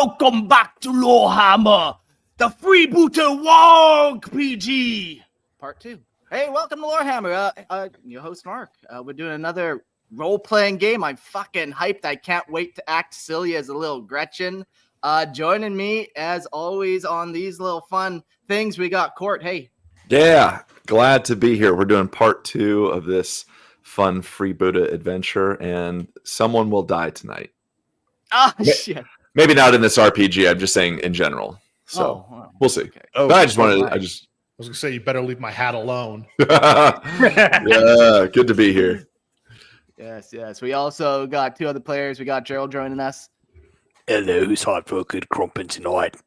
welcome back to Lorehammer, the Freeboota WaaaRghPG, Part 2. Hey, welcome to Lorehammer. Your host, Mark. We're doing another role-playing game. I'm fucking hyped. I can't wait to act silly as a little Gretchen. Joining me, as always, on these little fun things, we got Court. Hey. Yeah, glad to be here. We're doing part 2 of this fun Freeboota adventure, and someone will die tonight. Oh, shit. Maybe not in this RPG. I'm just saying in general. So we'll see. Okay. But I just wanted. I was gonna say you better leave my hat alone. Yeah, good to be here. Yes. We also got 2 other players. We got Gerald joining us. Hello, who's hot for a good crumpin' tonight?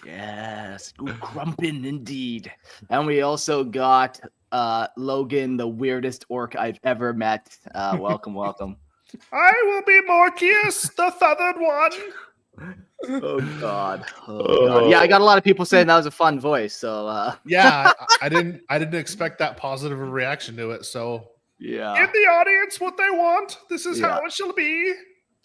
Yes, good crumpin' indeed. And we also got Logan, the weirdest orc I've ever met. Welcome. I will be Morkius, the feathered one. Oh God. Yeah, I got a lot of people saying that was a fun voice. So yeah, I didn't expect that positive reaction to it. So yeah, give the audience what they want. This is how it shall be.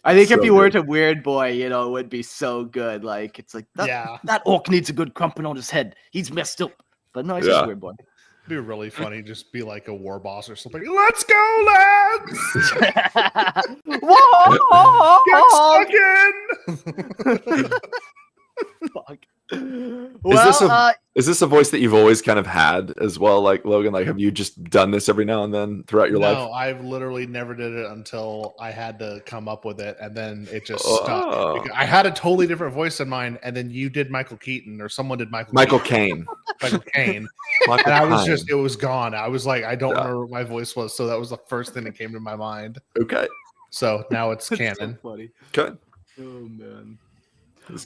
I think So if you weren't a weird boy, it would be so good. Like it's like that orc needs a good crumpin' on his head. He's messed up. But no, he's just a weird boy. It'd be really funny, just be like a war boss or something. Let's go, lads! Whoa! Get stuck in! Fuck. Is this a voice that you've always kind of had as well, like Logan? Like, have you just done this every now and then throughout your life? No, I've literally never did it until I had to come up with it, and then it just stuck. I had a totally different voice in mind, and then you did Michael Keaton, or someone did Michael Caine. And I was it was gone. I was like, I don't remember what my voice was, so that was the first thing that came to my mind. Okay. So now it's canon. So funny. Good. Oh man.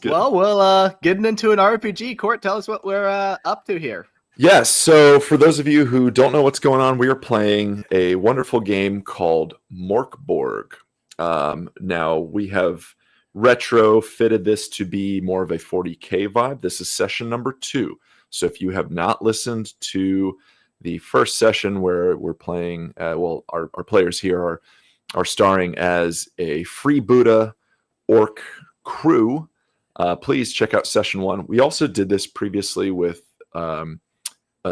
Well, we'll getting into an RPG. Court, tell us what we're up to here. Yes. So for those of you who don't know what's going on, we are playing a wonderful game called Morkborg. Now we have retrofitted this to be more of a 40K vibe. This is session number 2. So if you have not listened to the first session where we're playing, our players here are starring as a Freeboota orc crew. Please check out session 1. We also did this previously with a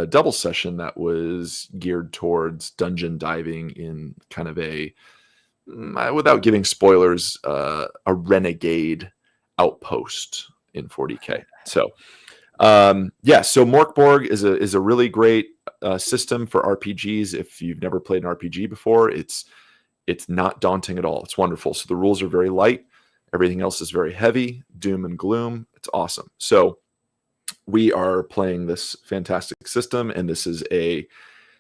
double session that was geared towards dungeon diving in kind of a, without giving spoilers, a renegade outpost in 40K. So, so Morkborg is a really great system for RPGs. If you've never played an RPG before, it's not daunting at all. It's wonderful. So the rules are very light. Everything else is very heavy, doom and gloom. It's awesome. So we are playing this fantastic system, and this is a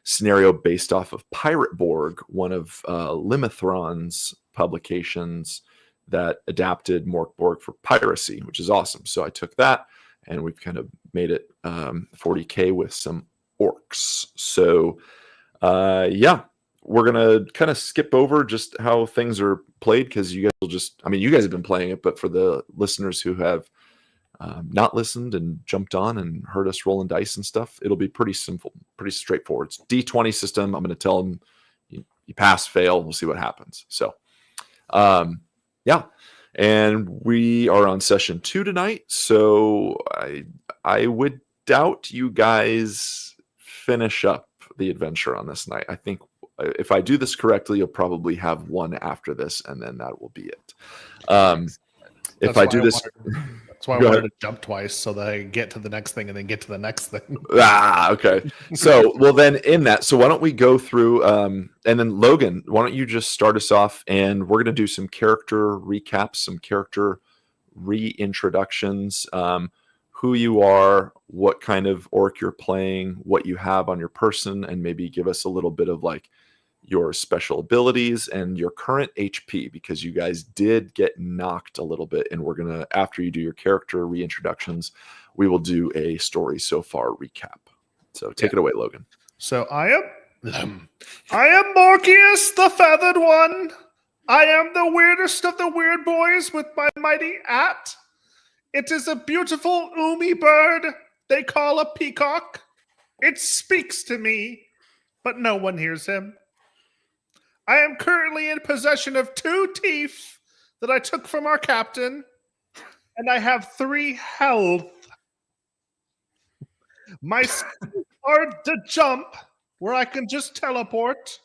scenario based off of Pirate Borg, one of Limithron's publications that adapted Morkborg for piracy, which is awesome. So I took that, and we've kind of made it 40K with some orcs. So we're going to kind of skip over just how things are played, because you guys have been playing it, but for the listeners who have not listened and jumped on and heard us rolling dice and stuff, it'll be pretty simple, pretty straightforward. It's D20 system. I'm going to tell them you pass, fail, we'll see what happens. So, and we are on session 2 tonight. So I would doubt you guys finish up the adventure on this night. I think if I do this correctly, you'll probably have one after this, and then that will be it. If I do this, that's why I wanted to jump twice, so that I can get to the next thing and then get to the next thing. Okay. So, then in that, so why don't we go through, and then Logan, why don't you just start us off, and we're going to do some character recaps, some character reintroductions, who you are, what kind of orc you're playing, what you have on your person, and maybe give us a little bit of like your special abilities and your current HP, because you guys did get knocked a little bit, and we're going to, after you do your character reintroductions, we will do a story so far recap. So take it away, Logan. So I am Morkius, the feathered one. I am the weirdest of the weird boys with my mighty at. It is a beautiful oomy bird they call a peacock. It speaks to me, but no one hears him. I am currently in possession of 2 teef that I took from our captain, and I have 3 health. My skills are to jump, where I can just teleport.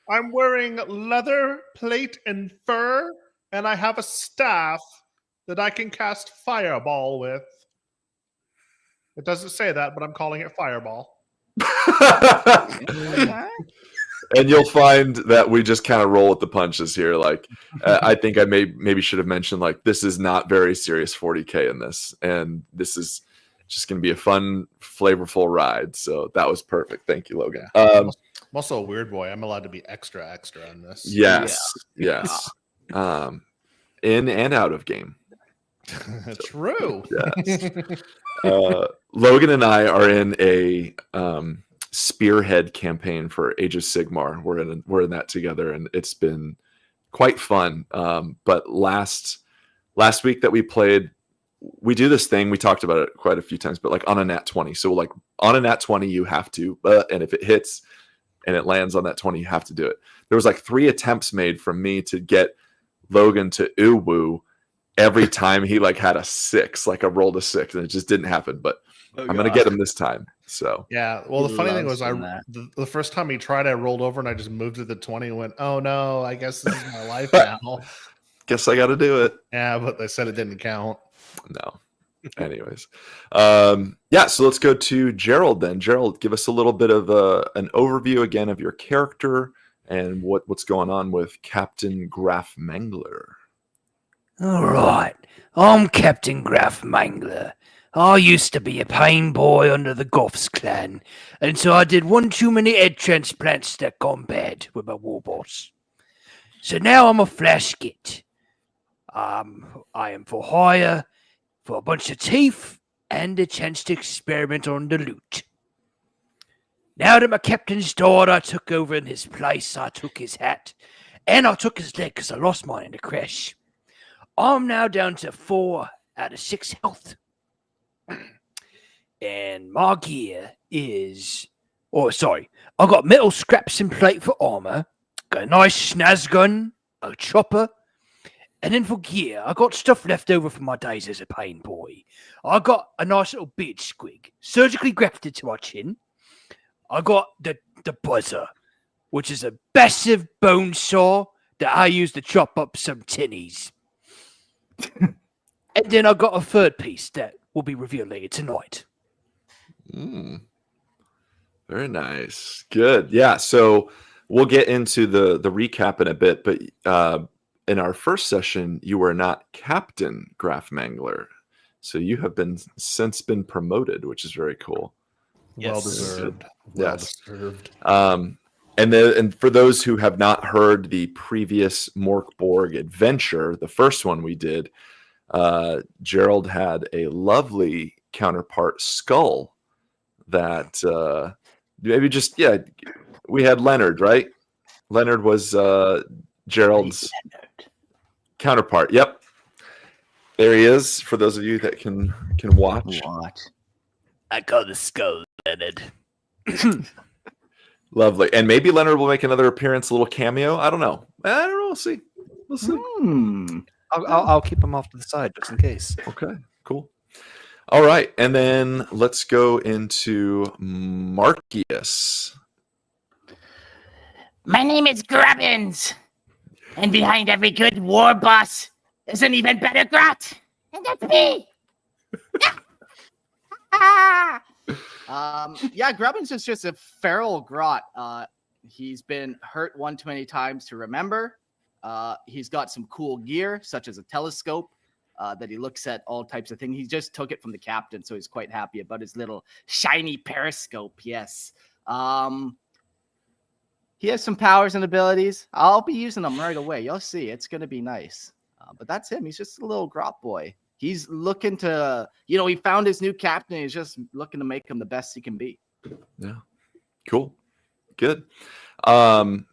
I'm wearing leather plate and fur, and I have a staff that I can cast fireball with. It doesn't say that, but I'm calling it fireball. And you'll find that we just kind of roll with the punches here. Like, I think I maybe should have mentioned, like, this is not very serious 40K in this, and this is just going to be a fun, flavorful ride. So that was perfect. Thank you, Logan. I'm also a weird boy. I'm allowed to be extra in this. Yes. In and out of game. True. Yes. Logan and I are in a spearhead campaign for Age of Sigmar. We're in that together, and it's been quite fun. But last week that we played, we do this thing. We talked about it quite a few times, but like on a nat 20. So like on a nat 20, you have to, and if it hits and it lands on that 20, you have to do it. There was like 3 attempts made from me to get Logan to ooh-woo every time he like had a 6, like I rolled a 6, and it just didn't happen. But I'm gonna get him this time. So yeah. Well, the funny thing was, the first time he tried, I rolled over and I just moved to the 20 and went, "Oh no, I guess this is my life now." Guess I got to do it. Yeah, but they said it didn't count. No. Anyways, yeah. So let's go to Gerald then. Gerald, give us a little bit of an overview again of your character and what's going on with Captain Graf Mangler. All right, I'm Captain Graf Mangler. I used to be a pain boy under the Goths clan, and so I did one too many head transplants that gone bad with my war boss. So now I'm a flash git. I am for hire for a bunch of teeth and a chance to experiment on the loot. Now that my captain's died, I took over in his place. I took his hat, and I took his leg because I lost mine in the crash. I'm now down to 4 out of 6 health. And my gear is... I got metal scraps and plate for armor, got a nice snaz gun, a chopper, and then for gear, I got stuff left over from my days as a pain boy. I got a nice little beard squig, surgically grafted to my chin. I got the buzzer, which is a massive bone saw that I use to chop up some tinnies. And then I got a third piece that will be revealed later tonight. Very nice. Good. Yeah. So we'll get into the recap in a bit, but in our first session, you were not Captain Graf Mangler. So you have since been promoted, which is very cool. Yes. Well deserved. Yes. And for those who have not heard the previous Morkborg adventure, the first one we did, Gerald had a lovely counterpart skull that we had Leonard, right? Leonard was Gerald's counterpart. Yep. There he is, for those of you that can watch. I call the skull Leonard. Lovely. And maybe Leonard will make another appearance, a little cameo. I don't know. We'll see. I'll keep him off to the side just in case. Okay, cool. All right. And then let's go into Marcius. My name is Grubbins, and behind every good war boss is an even better grot, and that's me. Yeah, Grubbins is just a feral grot. He's been hurt one too many times to remember. He's got some cool gear, such as a telescope that he looks at all types of things. He just took it from the captain, so he's quite happy about his little shiny periscope. Yes. He has some powers and abilities. I'll be using them right away. You'll see. It's going to be nice. But that's him. He's just a little grot boy. He's looking to, he found his new captain. He's just looking to make him the best he can be. Yeah. Cool. Good. And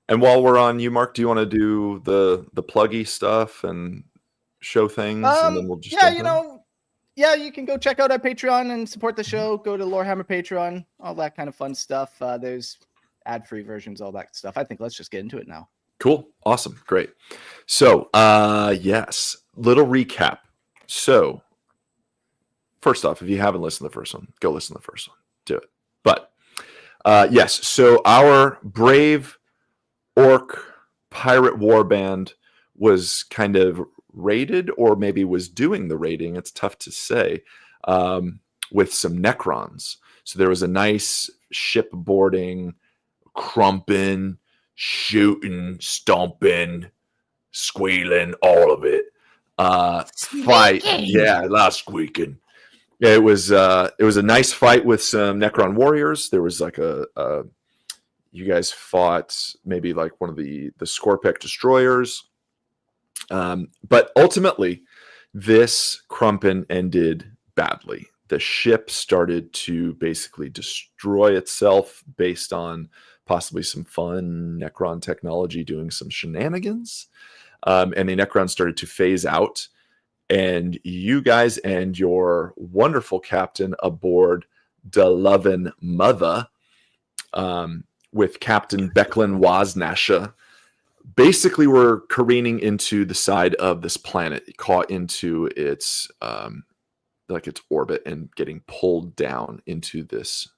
while we're on you, Mark, do you want to do the pluggy stuff and show things? And then we'll just you can go check out our Patreon and support the show. Go to Lorehammer Patreon, all that kind of fun stuff. There's ad-free versions, all that stuff. I think let's just get into it now. Cool. Awesome. Great. So, yes, little recap. So, first off, if you haven't listened to the first one, go listen to the first one. Do it. But, yes, so our brave orc pirate warband was kind of raided, or maybe was doing the raiding. It's tough to say, with some Necrons. So there was a nice shipboarding, crumping, shooting, stomping, squealing, all of it. Fight. Yeah, a lot of squeaking. Yeah, it was a nice fight with some Necron warriors. There was like you guys fought maybe like one of the Scorpec destroyers. But ultimately, this Crumpen ended badly. The ship started to basically destroy itself based on possibly some fun Necron technology doing some shenanigans. And the Necron started to phase out. And you guys and your wonderful captain aboard the Lovin' Mother, with Captain Becklin Waznasha, basically were careening into the side of this planet, caught into its its orbit and getting pulled down into this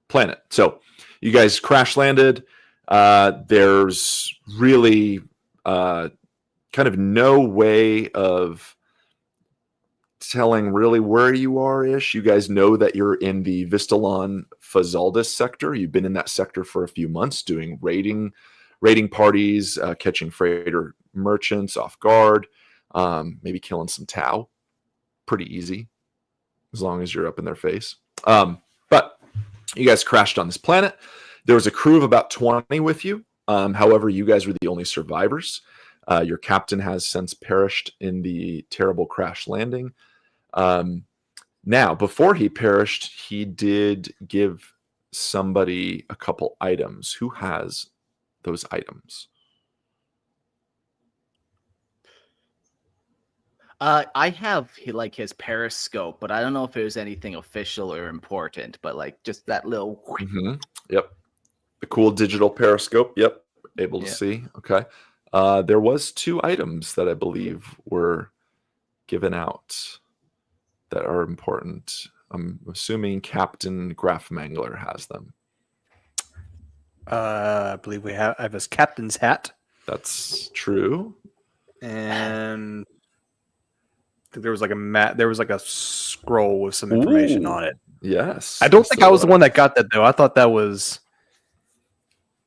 planet. So you guys crash landed. There's really kind of no way of telling really where you are ish. You guys know that you're in the Vistalon Fazaldis sector. You've been in that sector for a few months doing raiding parties, catching freighter merchants off guard, maybe killing some Tau. Pretty easy, as long as you're up in their face. But you guys crashed on this planet. There was a crew of about 20 with you. However, you guys were the only survivors. Your captain has since perished in the terrible crash landing. Now, before he perished, he did give somebody a couple items. Who has those items? I have like his periscope, but I don't know if it was anything official or important. But like just that little. Mm-hmm. Yep, the cool digital periscope. Yep, able to see. Okay, there was 2 items that I believe were given out that are important. I'm assuming Captain Grafmangler has them. I believe I have his captain's hat, That's true. and I think there was like a scroll with some information Ooh. on it. Yes. I don't think I was the one that got that though. I thought that was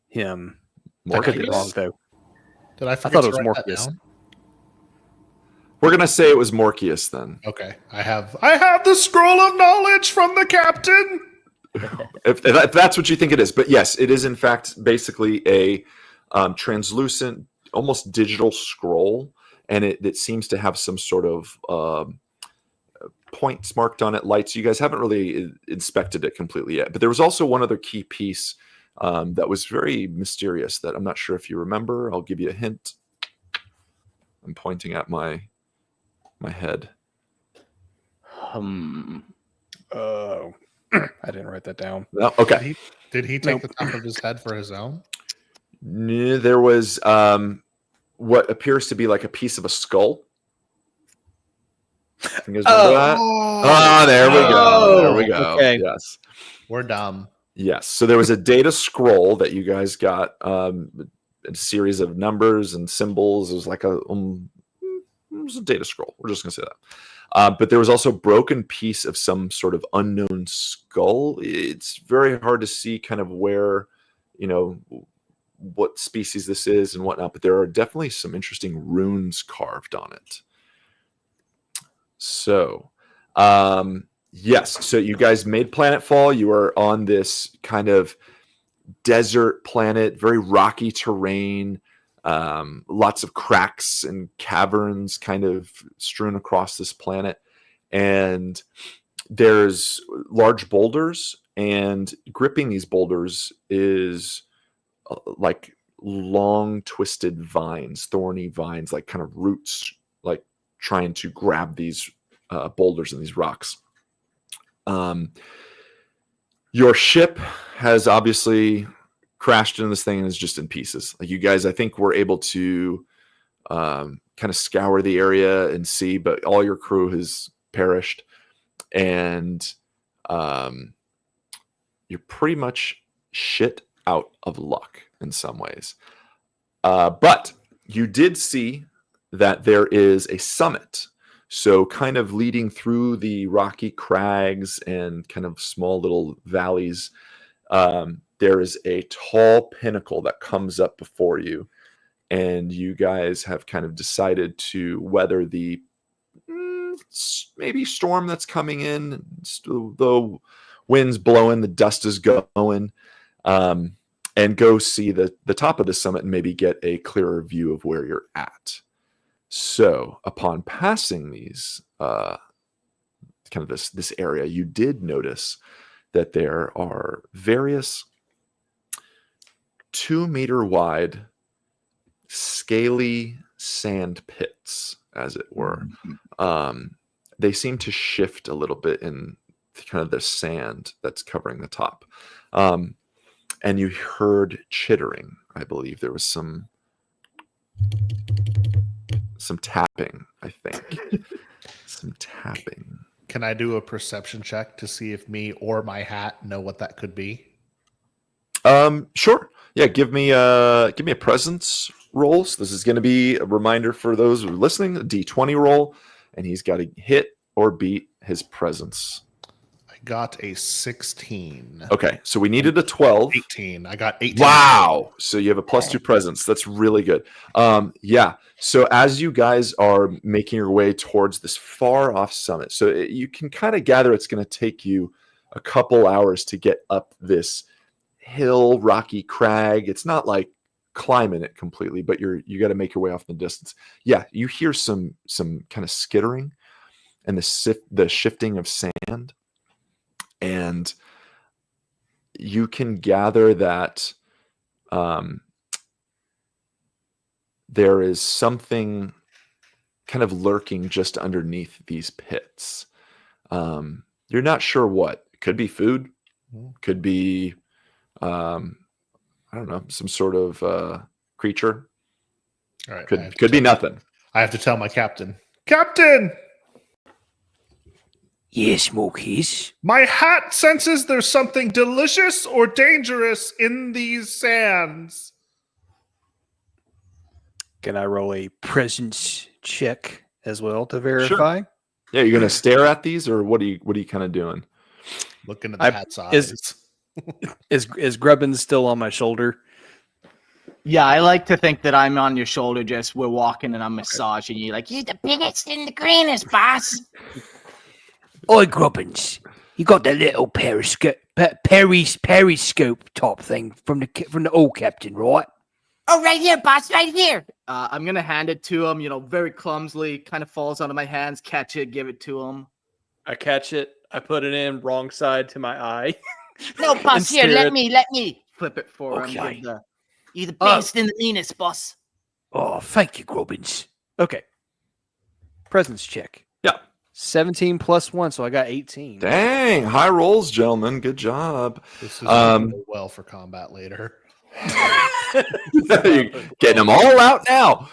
him. I could be Morpheus? wrong though. Did I I forget thought to it was write that Morpheus. down? We're gonna say it was Morpheus then. Okay, I have the scroll of knowledge from the captain. If that's what you think it is, but yes, it is in fact basically a translucent, almost digital scroll, and it seems to have some sort of points marked on it, lights. You guys haven't really inspected it completely yet, but there was also one other key piece that was very mysterious that I'm not sure if you remember. I'll give you a hint. I'm pointing at my head. Oh, I didn't write that down. No, okay. Did he take the top of his head for his own? There was what appears to be like a piece of a skull. You guys remember that? Oh, there we go. There we go. Okay. Yes. We're dumb. Yes. So there was a data scroll that you guys got, a series of numbers and symbols. It was like it was a data scroll. We're just going to say that. But there was also a broken piece of some sort of unknown skull. It's very hard to see kind of where, what species this is and whatnot, but there are definitely some interesting runes carved on it. So, yes. So you guys made planetfall. You are on this kind of desert planet, very rocky terrain, lots of cracks and caverns kind of strewn across this planet. And there's large boulders, and gripping these boulders is like long twisted vines, thorny vines, like kind of roots, like trying to grab these boulders and these rocks. Your ship has obviously crashed into this thing and is just in pieces. Like you guys, I think, were able to kind of scour the area and see, but all your crew has perished, and you're pretty much shit out of luck in some ways. But you did see that there is a summit. So kind of leading through the rocky crags and kind of small little valleys, there is a tall pinnacle that comes up before you. And you guys have kind of decided to weather the maybe storm that's coming in. The wind's blowing, the dust is going. And go see the top of the summit and maybe get a clearer view of where you're at. So upon passing these, kind of this area, you did notice that there are various 2-meter wide scaly sand pits, as it were. They seem to shift a little bit in kind of the sand that's covering the top. And you heard chittering. I believe there was some tapping, I think. Some tapping. Can I do a perception check to see if me or my hat know what that could be? Sure. Yeah, give me a presence roll. So this is going to be a reminder for those who are listening, a D20 roll, and he's got to hit or beat his presence. I got a 16. Okay, so we needed a 12. 18. I got 18. Wow. So you have a +2 presence. That's really good. Yeah. So as you guys are making your way towards this far off summit, so you can kind of gather it's going to take you a couple hours to get up this hill, rocky crag. It's not like climbing it completely, but you got to make your way off in the distance. Yeah, you hear some kind of skittering and the shifting of sand, and you can gather that there is something kind of lurking just underneath these pits. You're not sure what. It could be food. Could be, I don't know, some sort of creature. All right. Could be nothing. I have to tell my captain. Captain! Yes, Morkies. My hat senses there's something delicious or dangerous in these sands. Can I roll a presence check as well to verify? Yeah, you're gonna stare at these, or what are you kind of doing? Looking at the hat's eyes. Is Grubbin still on my shoulder? Yeah, I like to think that I'm on your shoulder, just we're walking and I'm massaging you. Like, He's the biggest and the greenest, boss. Oi, Grubbins. You got the little periscope top thing from the old captain, right? Oh, right here, boss, right here. I'm gonna hand it to him. Very clumsily, kind of falls out of my hands. Catch it, give it to him. I catch it. I put it in wrong side to my eye. No, boss, here, let me. Flip it for Okay. him. You're the biggest and the meanest, boss. Oh, thank you, Grubbins. Okay. Presence check. Yeah. 17 plus 1, so I got 18. Dang, high rolls, gentlemen. Good job. This is going to go well for combat later. You're getting them all out now.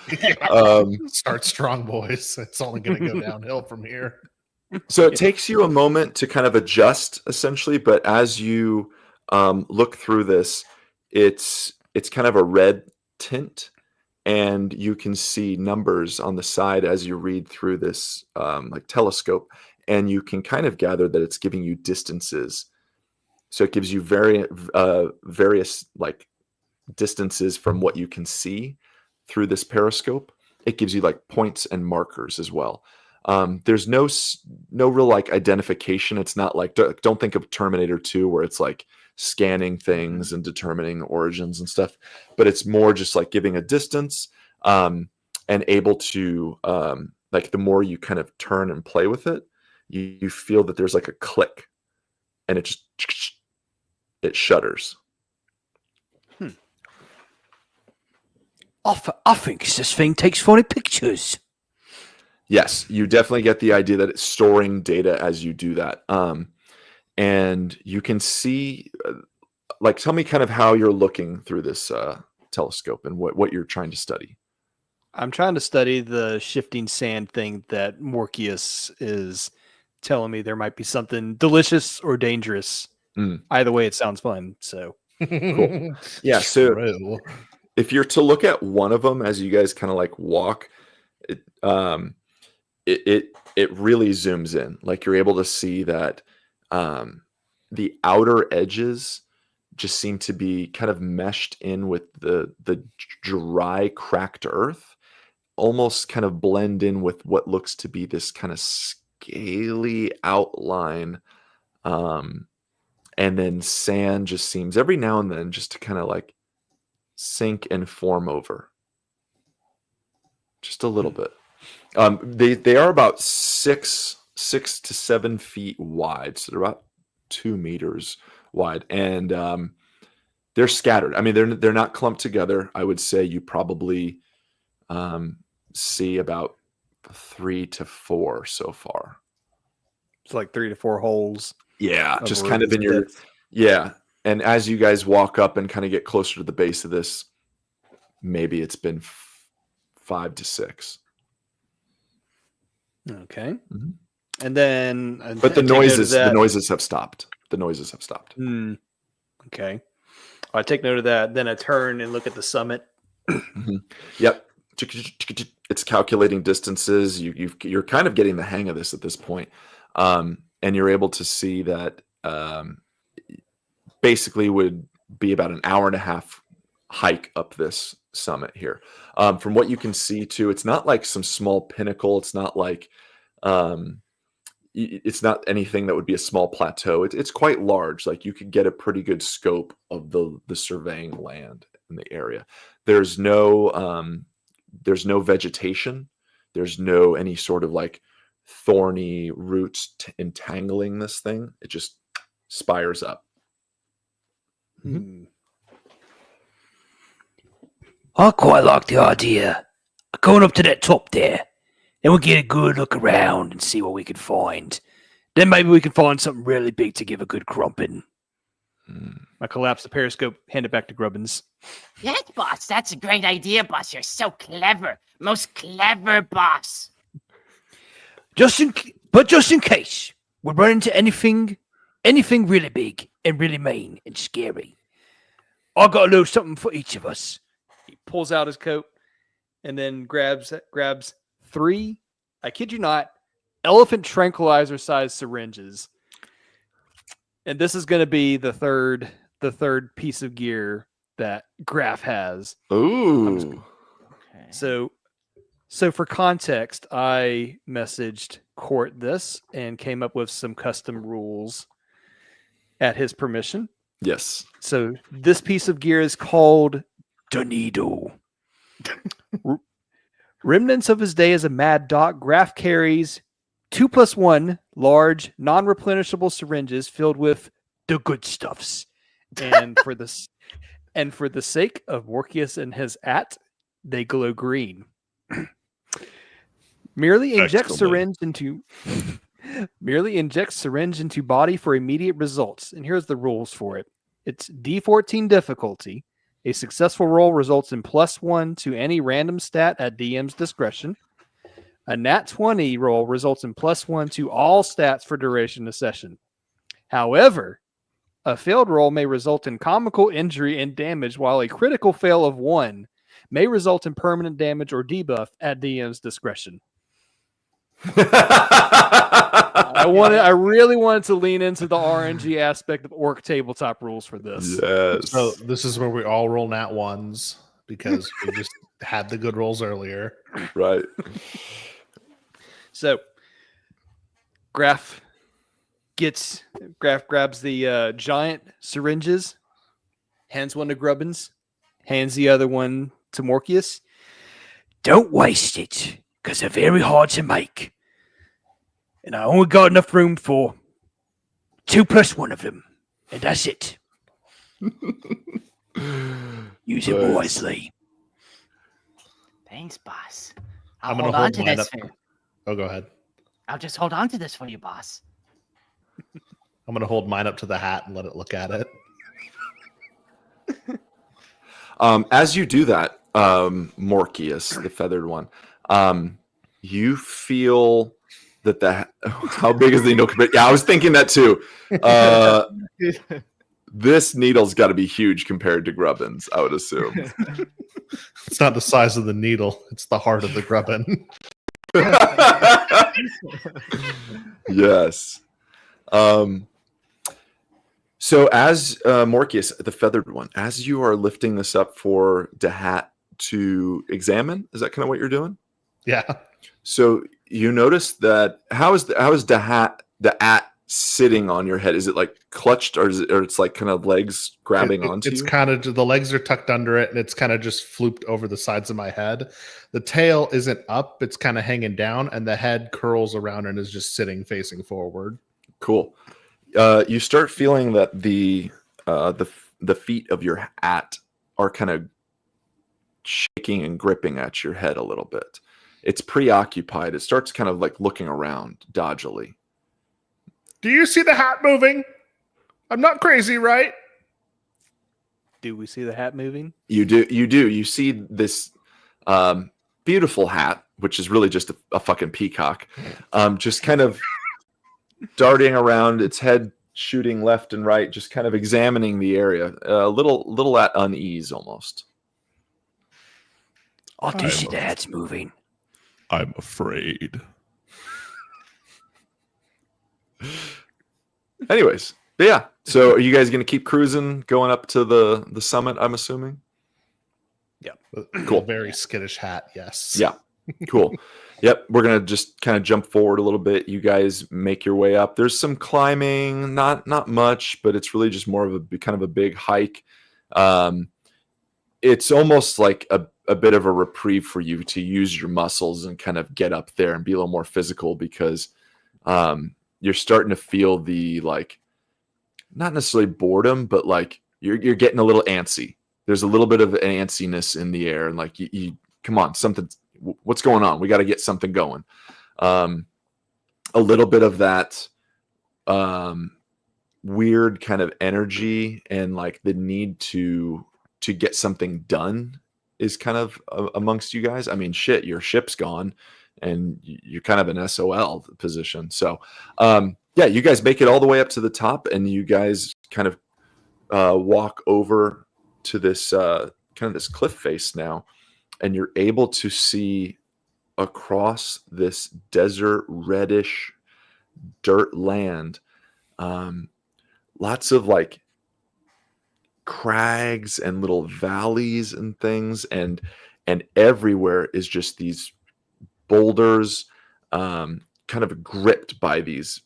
Start strong, boys. It's only going to go downhill from here. So it takes you a moment to kind of adjust, essentially. But as you look through this, it's kind of a red tint, and you can see numbers on the side as you read through this like telescope, and you can kind of gather that it's giving you distances. So it gives you various like distances from what you can see through this periscope. It gives you like points and markers as well. There's no real like identification. It's not like, don't think of Terminator 2 where it's like scanning things and determining origins and stuff, but it's more just like giving a distance and able to like the more you kind of turn and play with it, you feel that there's like a click and it shudders. I think this thing takes funny pictures. Yes, you definitely get the idea that it's storing data as you do that. And you can see, like, tell me kind of how you're looking through this telescope and what you're trying to study. I'm trying to study the shifting sand thing that Morkius is telling me there might be something delicious or dangerous. Either way, it sounds fun. So Cool. Yeah, so True. if you're to look at one of them as you guys kind of like walk, it really zooms in. Like you're able to see that the outer edges just seem to be kind of meshed in with the dry, cracked earth, almost kind of blend in with what looks to be this kind of scaly outline. And then sand just seems every now and then just to kind of like sink and form over. Just a little bit. They are about 6 to 7 feet wide. So they're about 2 meters wide. And they're scattered. I mean, they're not clumped together. I would say you probably see about 3 to 4 so far. it's like 3 to 4 holes. Yeah, just over kind of these in your bits. yeah. And as you guys walk up and kind of get closer to the base of this, maybe it's been 5 to 6. Okay. Mhm. And then, But the take note of noises have stopped. The noises have stopped. Okay. I take note of that. Then I turn and look at the summit. Yep. It's calculating distances. You're kind of getting the hang of this at this point. And you're able to see that basically would be about an hour and a half hike up this summit here. From what you can see too, it's not like some small pinnacle. It's not like it's not anything that would be a small plateau. It's quite large. Like you could get a pretty good scope of the surveying land in the area. There's no vegetation. There's no any sort of like thorny roots entangling this thing. It just spires up. I quite like the idea of going up to that top there. Then we'll get a good look around and see what we can find. Then maybe we can find something really big to give a good crumping. I collapse the periscope, hand it back to Grubbins. Yes, boss. That's a great idea, boss. You're so clever. Most clever boss. Just in case we run into anything really big and really mean and scary, I got a little something for each of us. He pulls out his coat and then grabs 3, I kid you not, elephant tranquilizer sized syringes. And this is going to be the third piece of gear that Graf has. Ooh. Okay. So for context, I messaged Court this and came up with some custom rules at his permission. Yes. So this piece of gear is called The needle. Remnants of his day as a mad dog. Graf carries 2+1 large, non-replenishable syringes filled with The good stuffs. and for the sake of Morkius and his they glow green. Merely inject syringe into body for immediate results. And here's the rules for it. It's D14 difficulty. A successful roll results in +1 to any random stat at DM's discretion. A nat 20 roll results in +1 to all stats for duration of session. However, a failed roll may result in comical injury and damage, while a critical fail of 1 may result in permanent damage or debuff at DM's discretion. I really wanted to lean into the RNG aspect of Ork tabletop rules for this. Yes. So this is where we all roll nat ones because we just had the good rolls earlier. Right. So Graf grabs the giant syringes, hands one to Grubbins, hands the other one to Morkius. Don't waste it, because they're very hard to make. And I only got enough room for 2+1 of them. And that's it. Use it Nice. wisely. Thanks, boss. I'm I'll gonna hold hold on to mine this up. for you. Oh, go ahead. I'll just hold on to this for you, boss. I'm going to hold mine up to the hat and let it look at it. As you do that, Morkius, the feathered one. You feel that how big is the needle? Yeah, I was thinking that too. This needle's got to be huge compared to Grubbin's, I would assume. It's not the size of the needle; it's the heart of the grubbin. Yes. So as Morkius, the feathered one, as you are lifting this up for Dahat to examine, is that kind of what you're doing? Yeah. So you notice that how is Dahat the at sitting on your head? Is it like clutched, or it's like kind of legs grabbing onto it's you? kind of, the legs are tucked under it, and it's kind of just flooped over the sides of my head. The tail isn't up; it's kind of hanging down, and the head curls around and is just sitting facing forward. Cool. You start feeling that the feet of your hat are kind of shaking and gripping at your head a little bit. It's preoccupied. It starts kind of like looking around dodgily. Do you see the hat moving? I'm not crazy, right? Do we see the hat moving? You do. You see this beautiful hat, which is really just a fucking peacock, just kind of darting around, its head shooting left and right, just kind of examining the area, a little at unease almost. I do see the hat's moving. I'm afraid. Anyways, yeah. So are you guys going to keep cruising, going up to the summit, I'm assuming? Cool. Very skittish hat, yes. Yeah. Cool. Yep. We're going to just kind of jump forward a little bit. You guys make your way up. There's some climbing, not much, but it's really just more of a kind of a big hike. It's almost like a bit of a reprieve for you to use your muscles and kind of get up there and be a little more physical, because you're starting to feel the, like, not necessarily boredom, but like you're getting a little antsy. There's a little bit of antsiness in the air, and like you come on, what's going on? We got to get something going. A little bit of that weird kind of energy and like the need to get something done is kind of amongst you guys. I mean, shit, your ship's gone and you're kind of an SOL position. So, yeah, you guys make it all the way up to the top, and you guys kind of walk over to this kind of this cliff face now, and you're able to see across this desert reddish dirt land, lots of like crags and little valleys and things, and everywhere is just these boulders, kind of gripped by these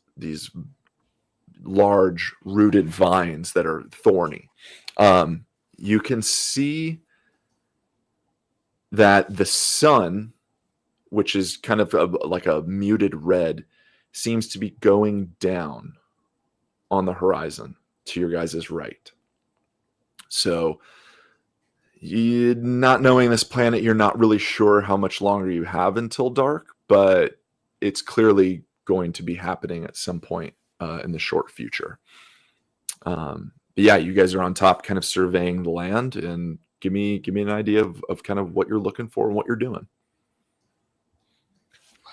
large rooted vines that are thorny. You can see that the sun, which is kind of like a muted red, seems to be going down on the horizon to your guys' right. So, you not knowing this planet, you're not really sure how much longer you have until dark, but it's clearly going to be happening at some point in the short future. But yeah, you guys are on top, kind of surveying the land, and give me an idea of kind of what you're looking for and what you're doing.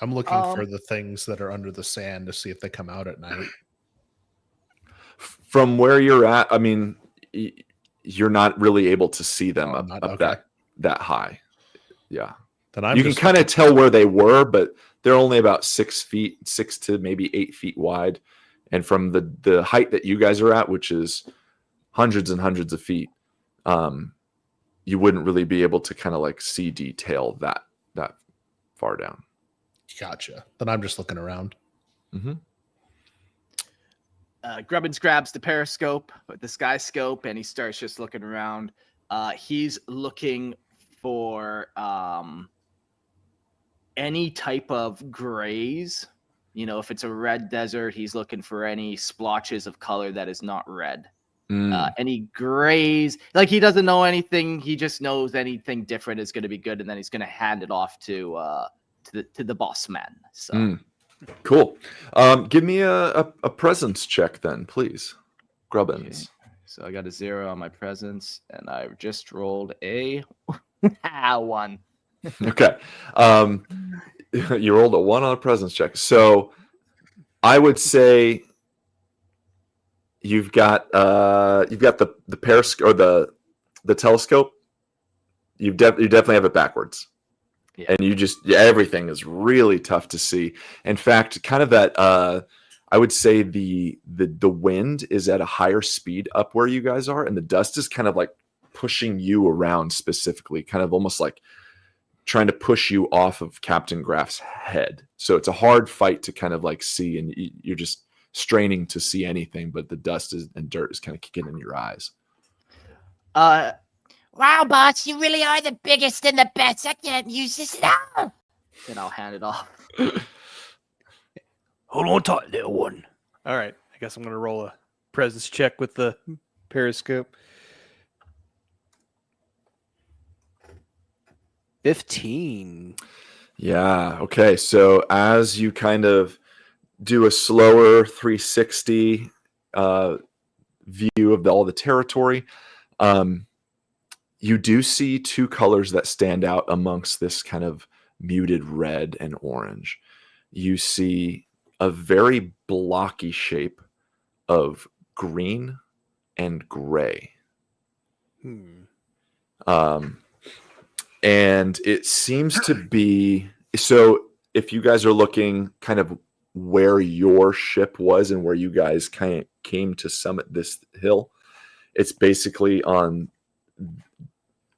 I'm looking for the things that are under the sand to see if they come out at night. From where you're at, I mean, you're not really able to see them Okay. that high. Yeah. Then you can kind of tell where they were, but they're only about 6 to maybe 8 feet wide. And from the height that you guys are at, which is hundreds and hundreds of feet, you wouldn't really be able to kind of like see detail that far down. Gotcha. Then I'm just looking around. Mm-hmm. Grubbins grabs the periscope, the sky scope, and he starts just looking around. He's looking for any type of grays. You know, if it's a red desert, he's looking for any splotches of color that is not red. Any grays, like he doesn't know anything. He just knows anything different is going to be good, and then he's going to hand it off to the boss man. So cool. Give me a presence check then, please, Grubbins. Okay. So I got a 0 on my presence, and I just rolled a One. Okay. You rolled a 1 on a presence check. So I would say you've got the periscope or the telescope. You definitely have it backwards. Yeah. And everything is really tough to see. In fact, kind of that I would say the wind is at a higher speed up where you guys are, and the dust is kind of like pushing you around specifically, kind of almost like trying to push you off of Captain Graff's head. So it's a hard fight to kind of like see, and you're just straining to see anything, but the dust and dirt is kind of kicking in your eyes. Wow, boss, you really are the biggest and the best. I can't use this now. Then I'll hand it off. Hold on tight, little one. All right. I guess I'm going to roll a presence check with the periscope. 15. Yeah. Okay. So as you kind of do a slower 360 view of all the territory, you do see two colors that stand out amongst this kind of muted red and orange. You see a very blocky shape of green and gray. And it seems to be, so if you guys are looking kind of where your ship was and where you guys kind of came to summit this hill, it's basically on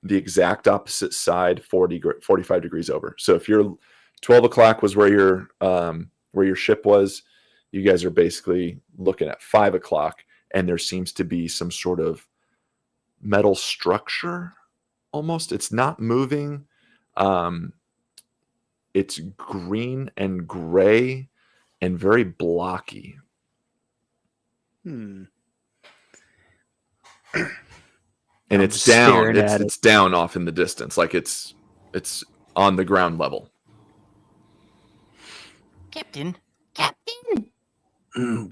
the exact opposite side, 45 degrees over. So if you're 12 o'clock was where your ship was, you guys are basically looking at 5 o'clock, and there seems to be some sort of metal structure almost. It's not moving. It's green and gray and very blocky. And it's down. It's down off in the distance, like it's on the ground level. Captain?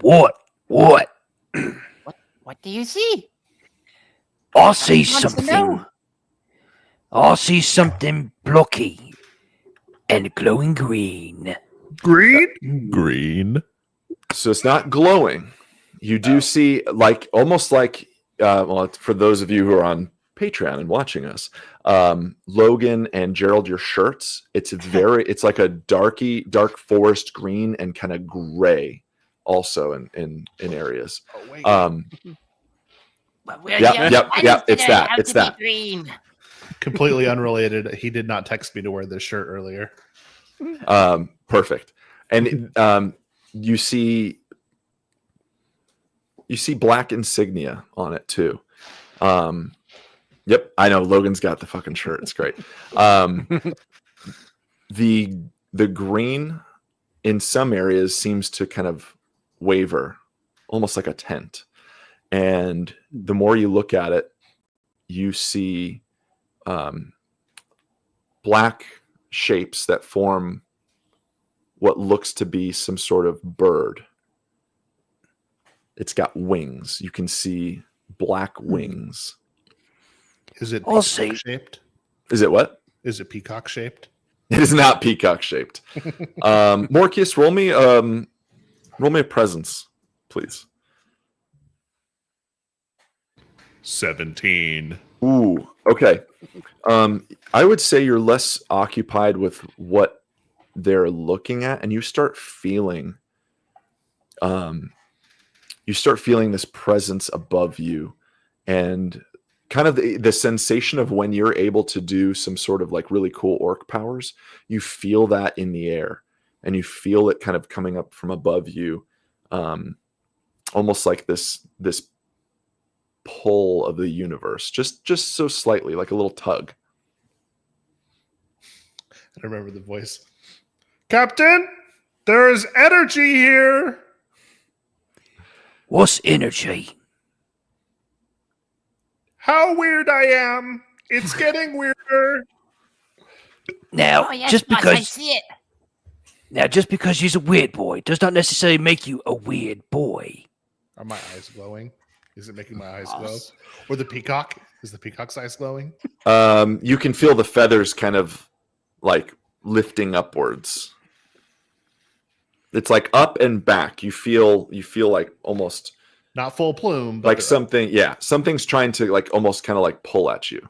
What? What do you see? I see Wants to something. know. I see something blocky and glowing green. Green? So it's not glowing. You do see, like, almost like, well, for those of you who are on Patreon and watching us, Logan and Gerald, your shirts, it's like a dark forest green and kind of gray also in areas. Well, Yep, it's that. It's that. Green. Completely unrelated. He did not text me to wear this shirt earlier. Perfect. And you see black insignia on it too. Yep, I know Logan's got the fucking shirt. It's great. The green in some areas seems to kind of waver, almost like a tent. And the more you look at it, you see black shapes that form what looks to be some sort of bird. It's got wings. You can see black wings. Is it I'll peacock see. shaped? Is it what? Is it peacock shaped? It is not peacock shaped. Morkius, roll me a presence, please. 17. Ooh, okay. I would say you're less occupied with what they're looking at, and you start feeling this presence above you, and kind of the sensation of when you're able to do some sort of like really cool orc powers. You feel that in the air, and you feel it kind of coming up from above you, almost like this pull of the universe, just so slightly, like a little tug. I remember the voice. Captain, there is energy here. What's energy? How weird I am. It's getting weirder. Now, Oh, yes, just boss, I because see it. you're a weird boy does not necessarily make you a weird boy. Are my eyes glowing? Is it making my eyes glow? Or the peacock? Is the peacock's eyes glowing? You can feel the feathers kind of like lifting upwards. It's like up and back. You feel like almost not full plume, but like something's trying to like almost kind of like pull at you.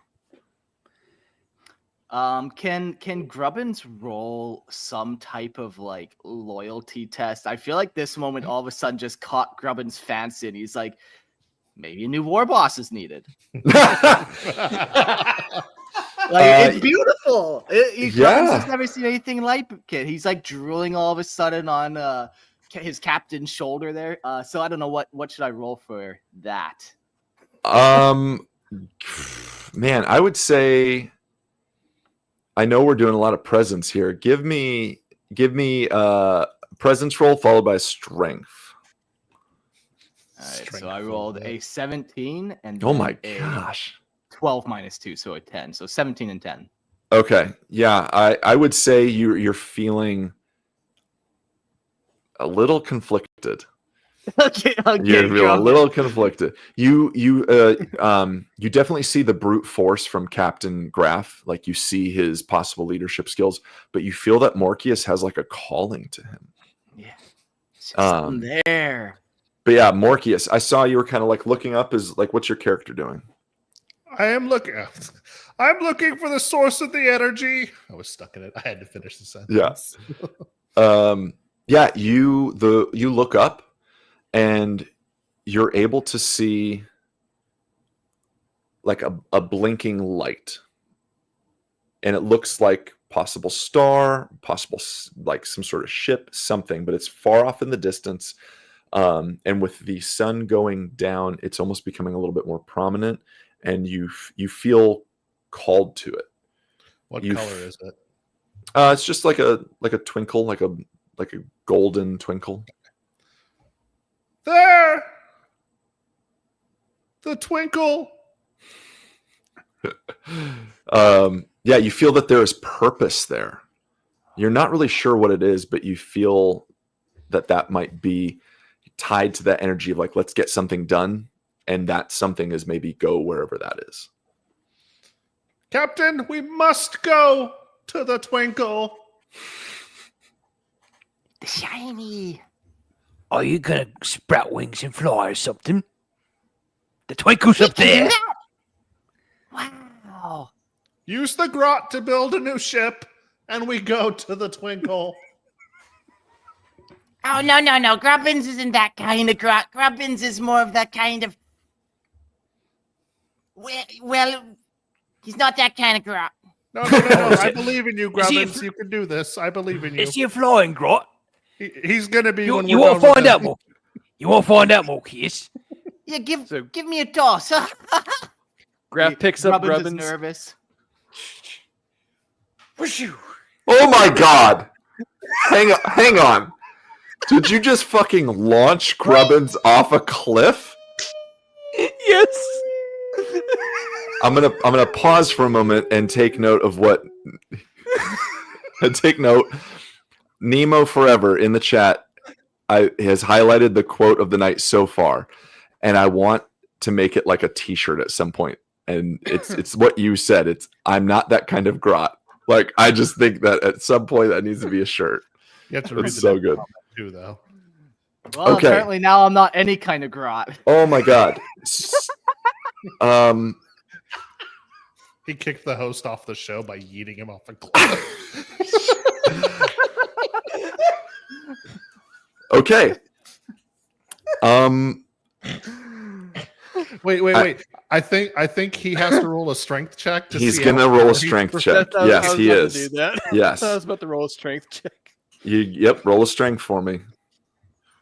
Can Grubbins roll some type of like loyalty test? I feel like this moment all of a sudden just caught Grubbins' fancy, and he's like, maybe a new war boss is needed. It's beautiful. Grubbins has never seen anything like it. He's like drooling all of a sudden on his captain's shoulder there. So I don't know what should I roll for that. Man, I would say. I know we're doing a lot of presence here. Give me presence roll followed by strength. All right, so I rolled a 17 and oh my gosh, 12 minus 2, so a 10. So 17 and 10. Okay, yeah, I would say you're feeling a little conflicted. Okay, You're feeling a little conflicted. You definitely see the brute force from Captain Graf. Like you see his possible leadership skills, but you feel that Morkius has like a calling to him. Yeah, something there. But yeah, Morkius, I saw you were kind of like looking up. Is like, what's your character doing? I'm looking for the source of the energy. I was stuck in it. I had to finish the sentence. Yeah. You look up. And you're able to see like a blinking light. And it looks like possible star, possible like some sort of ship, something, but it's far off in the distance. And with the sun going down, it's almost becoming a little bit more prominent, and you feel called to it. What color is it? It's just like a twinkle, like a golden twinkle. There! The twinkle! Yeah, you feel that there is purpose there. You're not really sure what it is, but you feel that might be tied to that energy of like, let's get something done. And that something is maybe go wherever that is. Captain, we must go to the twinkle. The shiny. Are you gonna sprout wings and fly or something? The twinkle's up there. Wow. Use the grot to build a new ship, and we go to the twinkle. Oh, no. Grubbins isn't that kind of grot. Grubbins is more of that kind of... Well, he's not that kind of grot. No. I believe in you, Grubbins. You can do this. I believe in you. Is he a flying grot? He's going to be You when you we're won't done find with out, Morky. You won't find out, Morkius. Yeah, give me a toss. Graf picks up Grubbins is Grubbins. nervous. Oh my god! Hang on. Did you just fucking launch Grubbins off a cliff? Yes. I'm gonna pause for a moment and take note of what. Take note. Nemo Forever in the chat has highlighted the quote of the night so far, and I want to make it like a T-shirt at some point. And it's what you said. It's I'm not that kind of grot. Like I just think that at some point that needs to be a shirt. You have to read It's the so next good. comment too, though. Well, Okay. apparently now I'm not any kind of grot. Oh my god. He kicked the host off the show by yeeting him off a cliff. Okay. Wait. I think he has to roll a strength check. He's see gonna how roll a far he's strength progressed. check. Yes, he is. To do that. Yes. I was about to roll a strength check. Yep, roll a strength for me.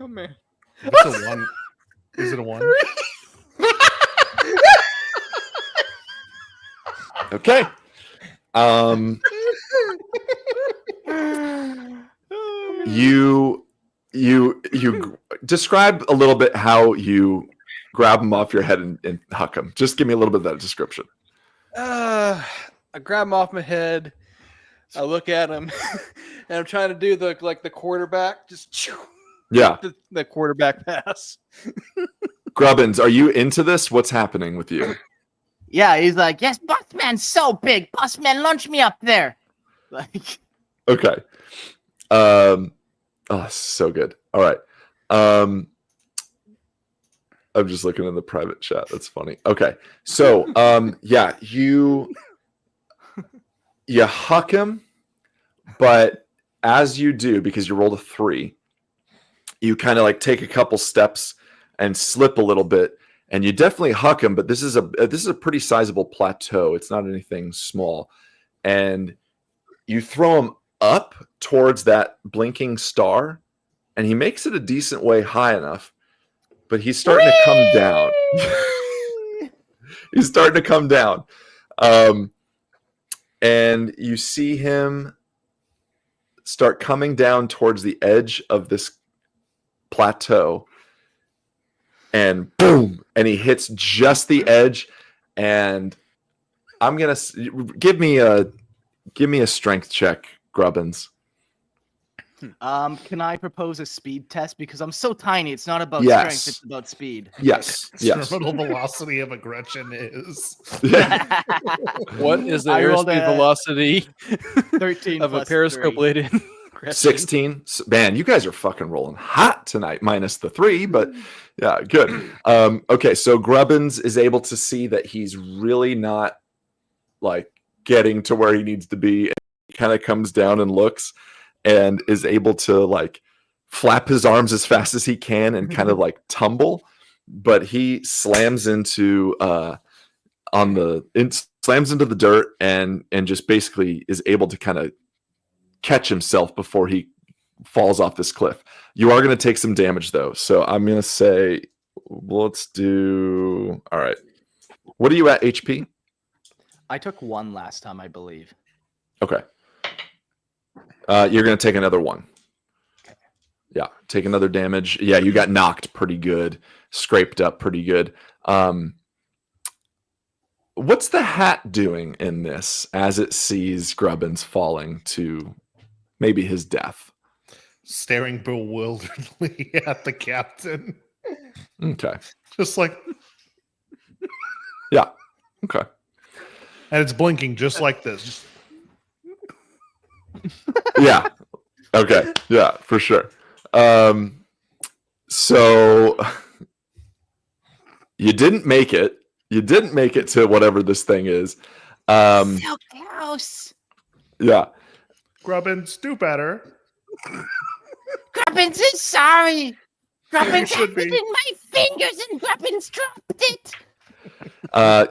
Oh man. It's a 1. Is it a 1? Okay. You describe a little bit how you grab him off your head and huck him. Just give me a little bit of that description. I grab him off my head. I look at him, and I'm trying to do the quarterback, just Yeah. the quarterback pass. Grubbins, are you into this? What's happening with you? Yeah, he's like, yes, Bossman's so big. Bossman, launch me up there. Like, Okay. Oh, so good. All right. I'm just looking in the private chat. That's funny. Okay. So, yeah, you huck him, but as you do, because you rolled a 3, you kind of like take a couple steps and slip a little bit, and you definitely huck him. But this is a pretty sizable plateau. It's not anything small, and you throw him up towards that blinking star, and he makes it a decent way high enough, but he's starting to come down. He's starting to come down. And you see him start coming down towards the edge of this plateau, and boom, and he hits just the edge. And I'm going to give me a strength check, Grubbins. can I propose a speed test? Because I'm so tiny, it's not about Yes. strength, it's about speed. Yes. Yes. Terminal velocity of a Gretchen is What is the I rolled airspeed a velocity 13 of a plus periscope 3. laden? 16. Man, you guys are fucking rolling hot tonight, minus the 3, but yeah, good. Okay, so Grubbins is able to see that he's really not like getting to where he needs to be. And he kind of comes down and looks and is able to like flap his arms as fast as he can and kind of like tumble, but he slams into slams into the dirt and just basically is able to kind of catch himself before he falls off this cliff. You are going to take some damage though, so I'm going to say let's do. All right, what are you at HP? I took 1 last time, I believe. Okay. You're going to take another 1. Okay. Yeah, take another damage. Yeah, you got knocked pretty good, scraped up pretty good. What's the hat doing in this as it sees Grubbins falling to maybe his death? staring bewilderedly at the captain. Okay. Just like, Yeah. Okay. and it's blinking just like this. Yeah. Okay. Yeah, for sure. So you didn't make it. You didn't make it to whatever this thing is. So close. Yeah. Grubbins, do better. Grubbins is sorry. Grubbins should had it be. in my fingers and Grubbins dropped it.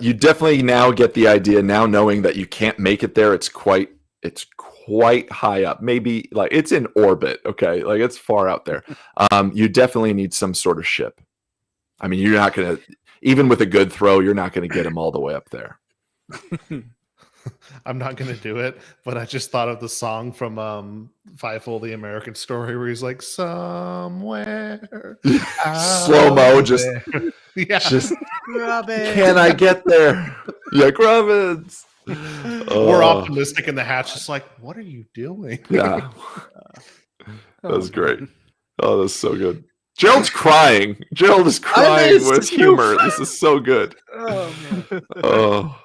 You definitely now get the idea, now knowing that you can't make it there. It's quite high up. Maybe like it's in orbit. Okay. Like it's far out there. You definitely need some sort of ship. I mean, you're not going to, even with a good throw, you're not going to get him all the way up there. I'm not going to do it, but I just thought of the song from Fievel, the American Story, where he's like, somewhere. Slow-mo, out just- there." Yeah. Just, Grubbins. can I get there? Yeah, Grubbins. We're optimistic in the hatch, just like, what are you doing? Yeah. That was great. Oh, that's so good. Gerald's crying. Gerald is crying miss with you. humor. This is so good. Oh, man. Oh,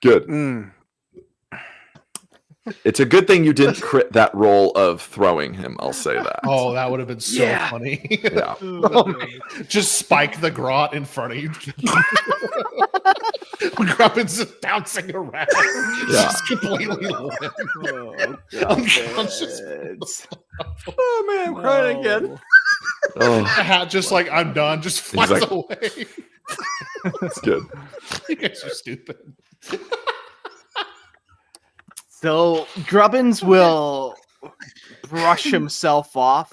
good. Mm. It's a good thing you didn't crit that roll of throwing him. I'll say that. Oh, that would have been so Yeah. funny. Yeah. Just spike the grot in front of you. Grubbins just bouncing around. Yeah. Just completely limp. Unconscious. Oh man, I'm crying again. Oh, The hat just like, I'm done, just flies like- away. that's good. You guys are stupid. So Grubbins will brush himself off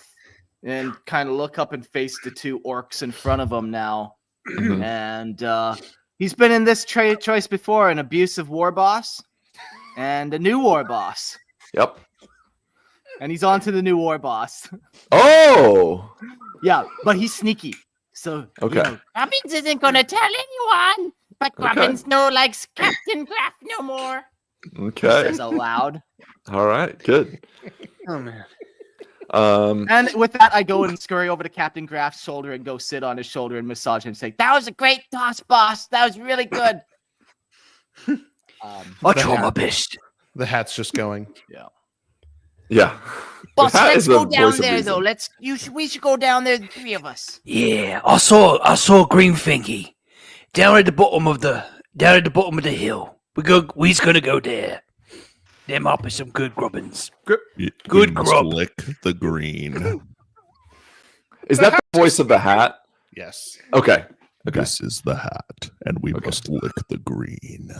and kind of look up and face the 2 orcs in front of him now. Mhm. And he's been in this choice before, an abusive war boss and a new war boss. Yep. And he's on to the new war boss. Oh. Yeah, but he's sneaky. So Okay. Grubbins isn't gonna tell anyone, but Okay. Grubbins no likes Captain Graf no more. Okay. says out loud. All right. Good. Oh man. And with that, I go and scurry over to Captain Graff's shoulder and go sit on his shoulder and massage him, saying, "That was a great toss, boss. That was really good." I'll try my best. The hat's just going. Yeah. Boss, The hat let's is the go down voice of there though. reason. We should go down there, the three of us. Yeah, I saw green thingy down at the bottom of the hill. We's gonna go there. There might be some good grubbins. Good We must grub. lick the green. Is that the voice of the hat? Yes. Okay. Okay. This is the hat, and we Okay. must lick the green.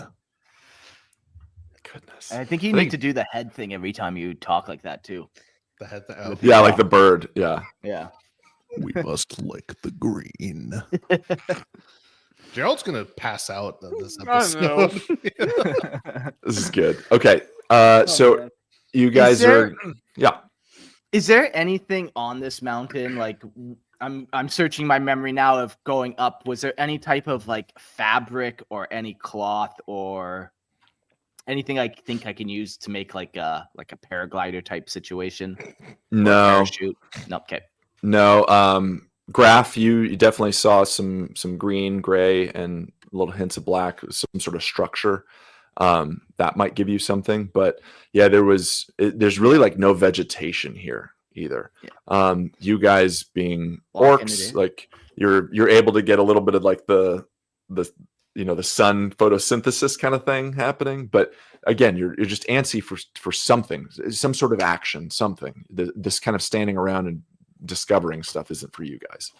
Goodness. I think you I need think- to do the head thing every time you talk like that too. The head. Oh. Yeah, like the bird. Yeah. Yeah. We must lick the green. Gerald's gonna pass out on this I know. episode. This is good. Okay. So man. you guys there- are. Yeah. Is there anything on this mountain? Like, I'm searching my memory now of going up. Was there any type of like fabric or any cloth or anything I think I can use to make like a paraglider type situation? Or a No. parachute? No. Okay. No. Graph, you definitely saw some green, gray, and little hints of black, some sort of structure. That might give you something, but yeah, there's really like no vegetation here either. Yeah. You guys being Walking it orcs, in. like you're able to get a little bit of like the the sun photosynthesis kind of thing happening, but again, you're just antsy for something, some sort of action, something. This kind of standing around and discovering stuff isn't for you guys.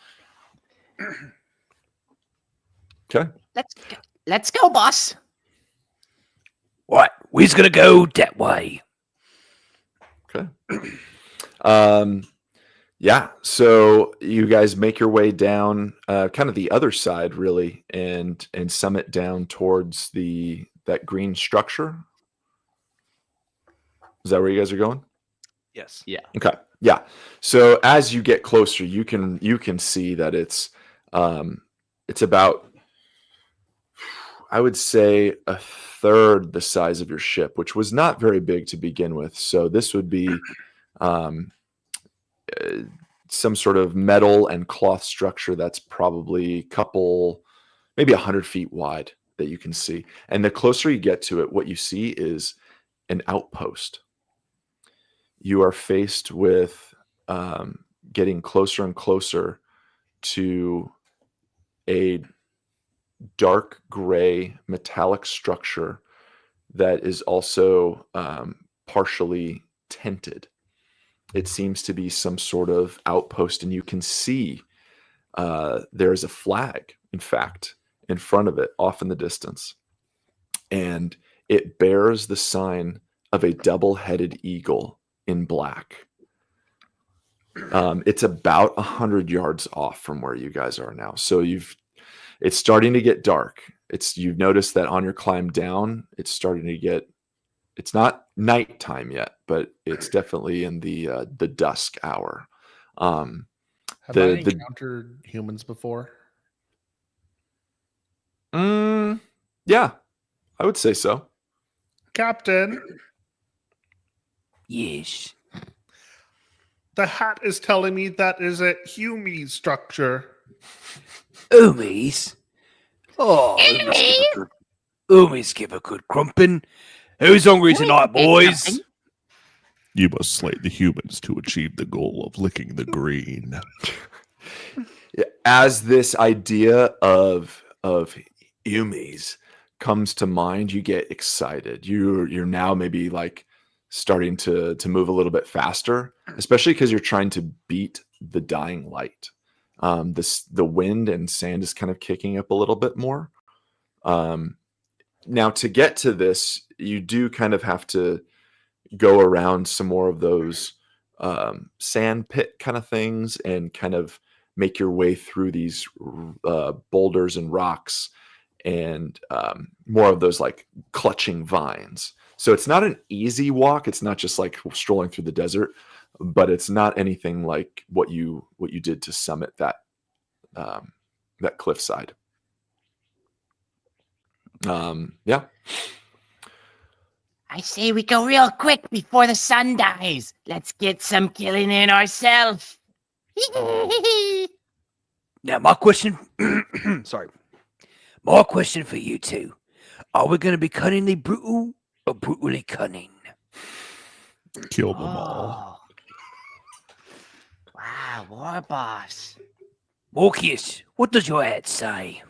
Okay. Let's go, boss. Right, we's gonna go that way. Okay. Yeah, so you guys make your way down kind of the other side really and summit down towards that green structure. Is that where you guys are going? Yes. Yeah. Okay. Yeah. So as you get closer, you can see that it's about, I would say, a third the size of your ship, which was not very big to begin with. So this would be some sort of metal and cloth structure that's probably maybe 100 feet wide that you can see. And the closer you get to it, what you see is an outpost. You are faced with getting closer and closer to a dark gray metallic structure that is also partially tinted. It seems to be some sort of outpost, and you can see there is a flag, in fact, in front of it, off in the distance. And it bears the sign of a double-headed eagle in black. It's about 100 yards off from where you guys are now. So it's starting to get dark. You've noticed that on your climb down, it's starting to get, it's not nighttime yet, but it's definitely in the dusk hour. Have I encountered humans before? Yeah, I would say so. Captain, Yes. the hat is telling me that is a Hume structure. Umis. Oh, Umis give a good crumpin'. Who's hungry tonight, boys? You must slay the humans to achieve the goal of licking the green. As this idea of Umis comes to mind, you get excited. You're now maybe like starting to move a little bit faster, especially because you're trying to beat the dying light. The wind and sand is kind of kicking up a little bit more. Now to get to this, you do kind of have to go around some more of those sand pit kind of things and kind of make your way through these boulders and rocks and more of those like clutching vines. So it's not an easy walk. It's not just like strolling through the desert, but it's not anything like what you did to summit that cliffside. Yeah. I say we go real quick before the sun dies. Let's get some killing in ourselves. Now, my question, sorry, my question for you two: are we going to be cunningly brutal or brutally cunning? Kill them all. Wow, war boss. Morkius, what does your hat say?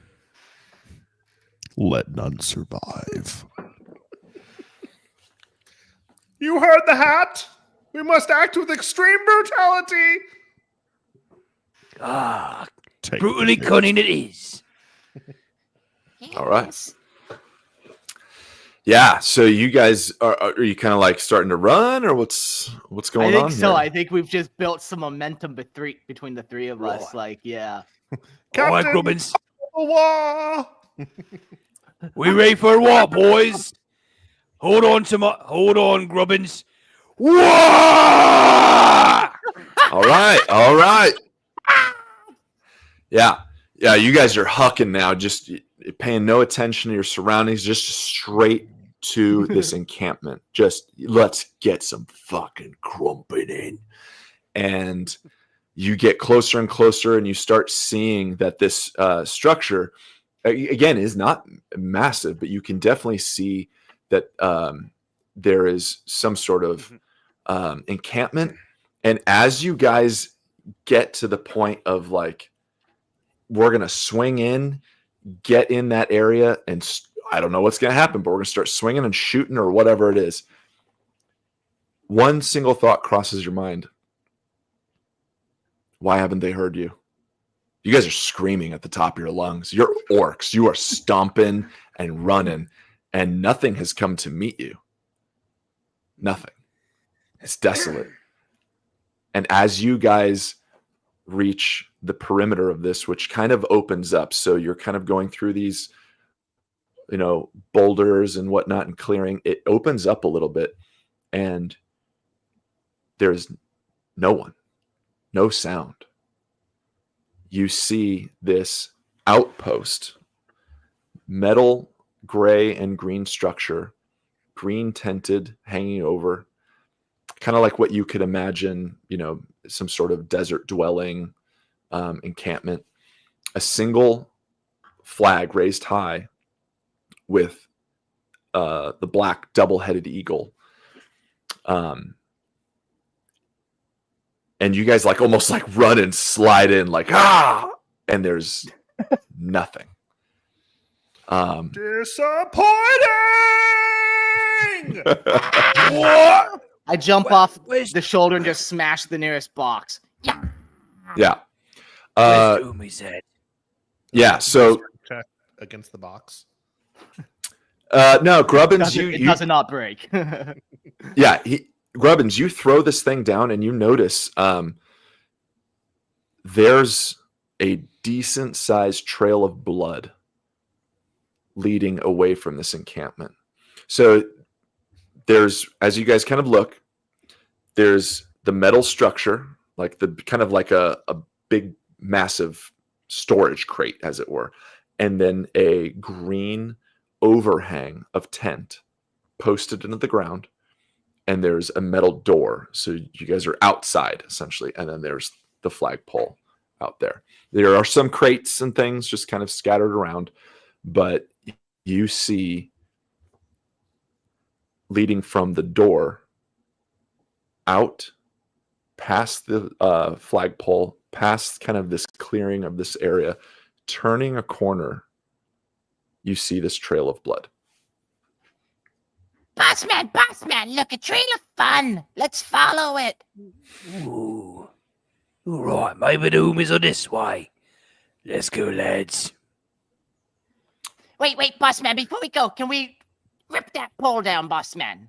Let none survive. You heard the hat. We must act with extreme brutality. Ah, Take brutally the hit. cunning it is. All right. Yeah, so you guys are you kind of like starting to run, or what's I going think on so. here? I think we've just built some momentum between the three of us. Like, yeah. All right, Captain Grubbins, Wah! we ready for a war, boys? Hold on, Grubbins. Whoa! All right. Yeah, you guys are hucking now, just paying no attention to your surroundings, just straight to this encampment. Just let's get some fucking crumping in. And you get closer and closer, and you start seeing that this structure, again, is not massive, but you can definitely see that there is some sort of encampment. And as you guys get to the point of like, we're going to swing in, get in that area, and I don't know what's going to happen, but we're going to start swinging and shooting or whatever it is. One single thought crosses your mind. Why haven't they heard you? You guys are screaming at the top of your lungs. You're orcs. You are stomping and running, and nothing has come to meet you. Nothing. It's desolate. And as you guys reach the perimeter of this, which kind of opens up, so you're kind of going through these, boulders and whatnot and clearing, it opens up a little bit, and there's no one, no sound. You see this outpost, metal, gray and green structure, green tinted, hanging over, kind of like what you could imagine, some sort of desert dwelling encampment. A single flag raised high with the black double-headed eagle. And you guys almost run and slide in and there's nothing. Disappointing! What? I jump off where's- the shoulder and just smash the nearest box. Yeah. Where's Umi's at? Yeah, so Check against the box. no, Grubbins, It does not break. yeah, Grubbins, you throw this thing down and you notice there's a decent sized trail of blood leading away from this encampment. So there's, as you guys kind of look, there's the metal structure, like a big, massive storage crate, as it were, and then a green overhang of tent posted into the ground, and there's a metal door. So you guys are outside, essentially, and then there's the flagpole out there. There are some crates and things just kind of scattered around, but you see leading from the door out past the flagpole, past kind of this clearing of this area, turning a corner, you see this trail of blood. Boss man, look, a trail of fun. Let's follow it. Ooh. All right, maybe the Umis are this way. Let's go, lads. Wait, boss man, before we go, can we rip that pole down, boss man?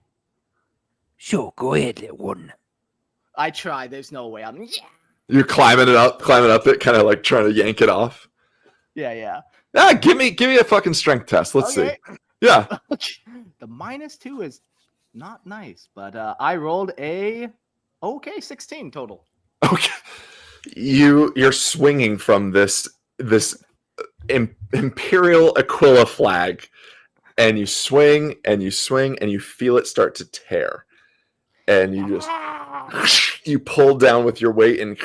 Sure, go ahead, little one. I try. There's no way. You're climbing up it, kind of like trying to yank it off. Yeah. Give me a fucking strength test. Let's see. Yeah. The -2 is not nice, but I rolled a 16 total. Okay. You're swinging from this Imperial Aquila flag and you swing and you swing and you feel it start to tear, and you just you pull down with your weight and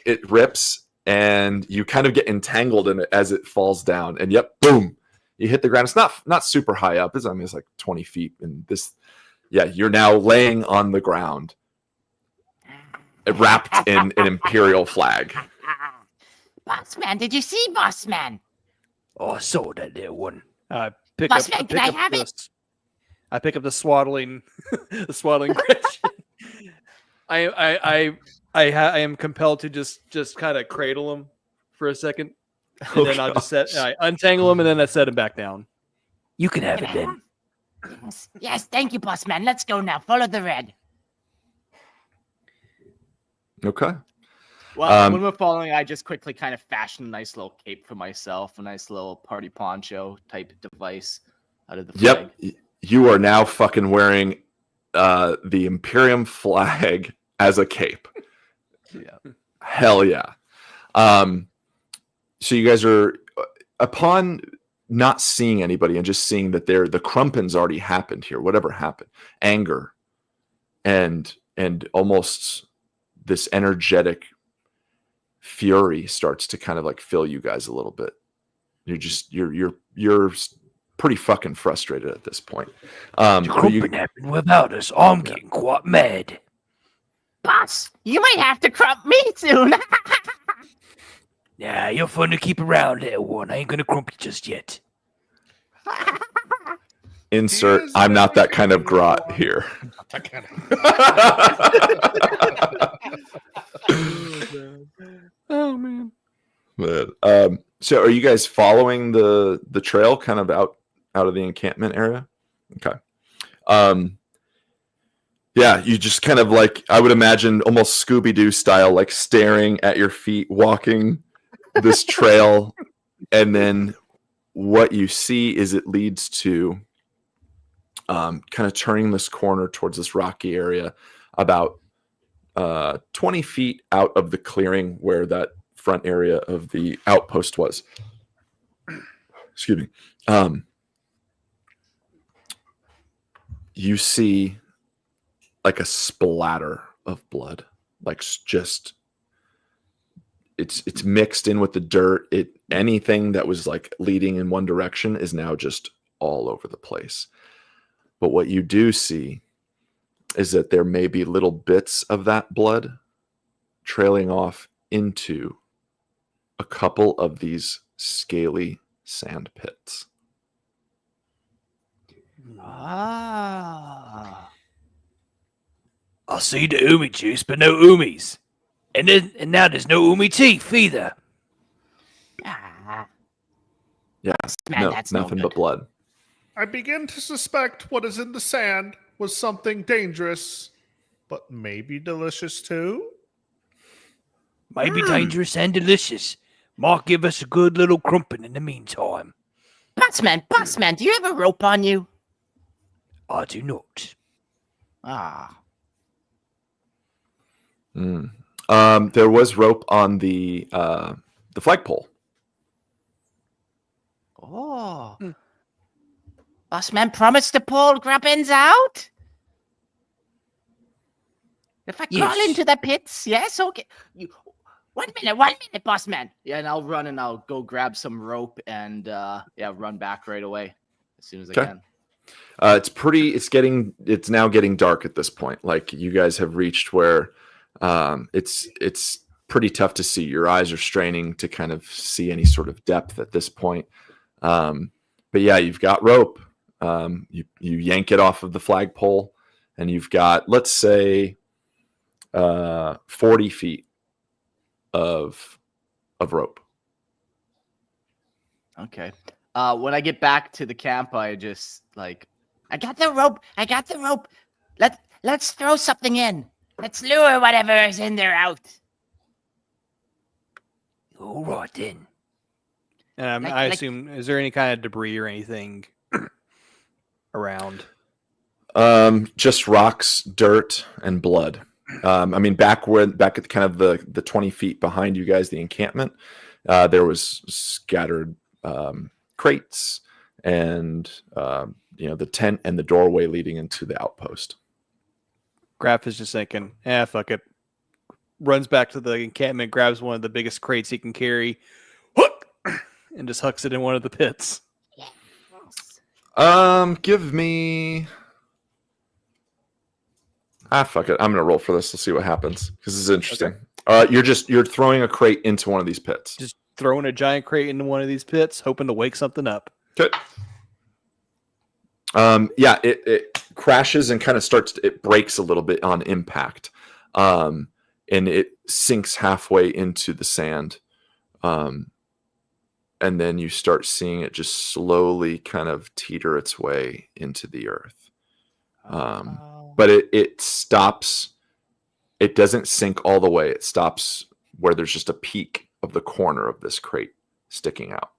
it rips, and you kind of get entangled in it as it falls down, and boom, you hit the ground. It's not super high up. It's like 20 feet, and this, you're now laying on the ground, wrapped in an Imperial flag. Bossman, did you see Bossman? Oh, I saw that there one. Bossman, can I have it? I pick up the swaddling, the swaddling Gretchen. I am compelled to just kind of cradle him for a second, and then I'll just I untangle him, and then I set him back down. You can have it then. Yes, thank you, Bossman. Let's go now. Follow the red. Okay. Well, when we're following, I just quickly kind of fashion a nice little cape for myself, a nice little party poncho type device out of the flag. Yep. You are now fucking wearing the Imperium flag as a cape. Yeah. Hell yeah. So you guys are, upon not seeing anybody and just seeing that the crumpins already happened here, whatever happened, anger and almost this energetic fury starts to kind of like fill you guys a little bit. You're pretty fucking frustrated at this point. The crumpin happened without us. I'm getting quite mad. Boss, you might have to crump me soon. Nah, you're fun to keep around, little one. I ain't gonna crump you just yet. Insert, I'm not that kind of grot here. Oh man. But, so are you guys following the trail kind of out of the encampment area? Okay. Yeah, you just kind of like, I would imagine almost Scooby-Doo style, like staring at your feet, walking this trail, and then what you see is it leads to kind of turning this corner towards this rocky area about 20 feet out of the clearing where that front area of the outpost was. Excuse me. You see like a splatter of blood, like just it's mixed in with the dirt. Anything that was like leading in one direction is now just all over the place. But what you do see is that there may be little bits of that blood trailing off into a couple of these scaly sand pits. Ah. I see the umi juice, but no umis. And now there's no umi teeth either. Ah, Yeah, man, no, that's no nothing good. but blood. I begin to suspect what is in the sand was something dangerous, but maybe delicious too. Maybe dangerous and delicious. Might give us a good little crumpin in the meantime. Bossman, do you have a rope on you? I do not. Ah. There was rope on the flagpole. Oh. Bossman promised to pull grubbins out? If I crawl Yes. into the pits, yes, okay. One minute, Bossman. Yeah, and I'll run and I'll go grab some rope and run back right away as soon as I Okay. can. It's now getting dark at this point. Like you guys have reached where it's pretty tough to see. Your eyes are straining to kind of see any sort of depth at this point. But yeah, you've got rope. You yank it off of the flagpole, and you've got, let's say, 40 feet of rope. Okay. When I get back to the camp, I just I got the rope. Let's throw something in. Let's lure whatever is in there out. All right then. I assume, is there any kind of debris or anything around? Just rocks, dirt, and blood. I mean, back at kind of the 20 feet behind you guys, the encampment, there was scattered crates and the tent and the doorway leading into the outpost. Graf is just thinking, fuck it. Runs back to the encampment, grabs one of the biggest crates he can carry, hook, and just hucks it in one of the pits. Give me. Fuck it. I'm gonna roll for this. Let's see what happens because this is interesting. Okay. You're throwing a crate into one of these pits. Just throwing a giant crate into one of these pits, hoping to wake something up. Good. It crashes and kind of it breaks a little bit on impact. And it sinks halfway into the sand. And then you start seeing it just slowly kind of teeter its way into the earth. But it stops. It doesn't sink all the way. It stops where there's just a peak of the corner of this crate sticking out.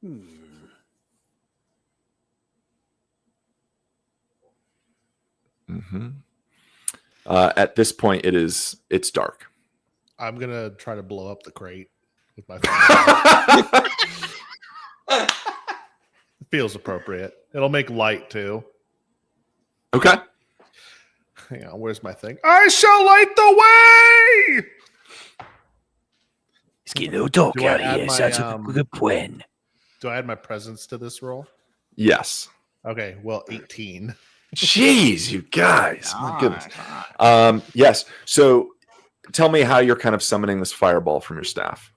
Mm-hmm. At this point, it's dark. I'm gonna try to blow up the crate with my phone. It feels appropriate. It'll make light too. Okay. Hang on, where's my thing? I shall light the way! It's getting a little dark Do I out add here, my, so that's a good plan. Do I add my presence to this roll? Yes. Okay, well, 18. Jeez, you guys. My goodness. Yes. So tell me how you're kind of summoning this fireball from your staff.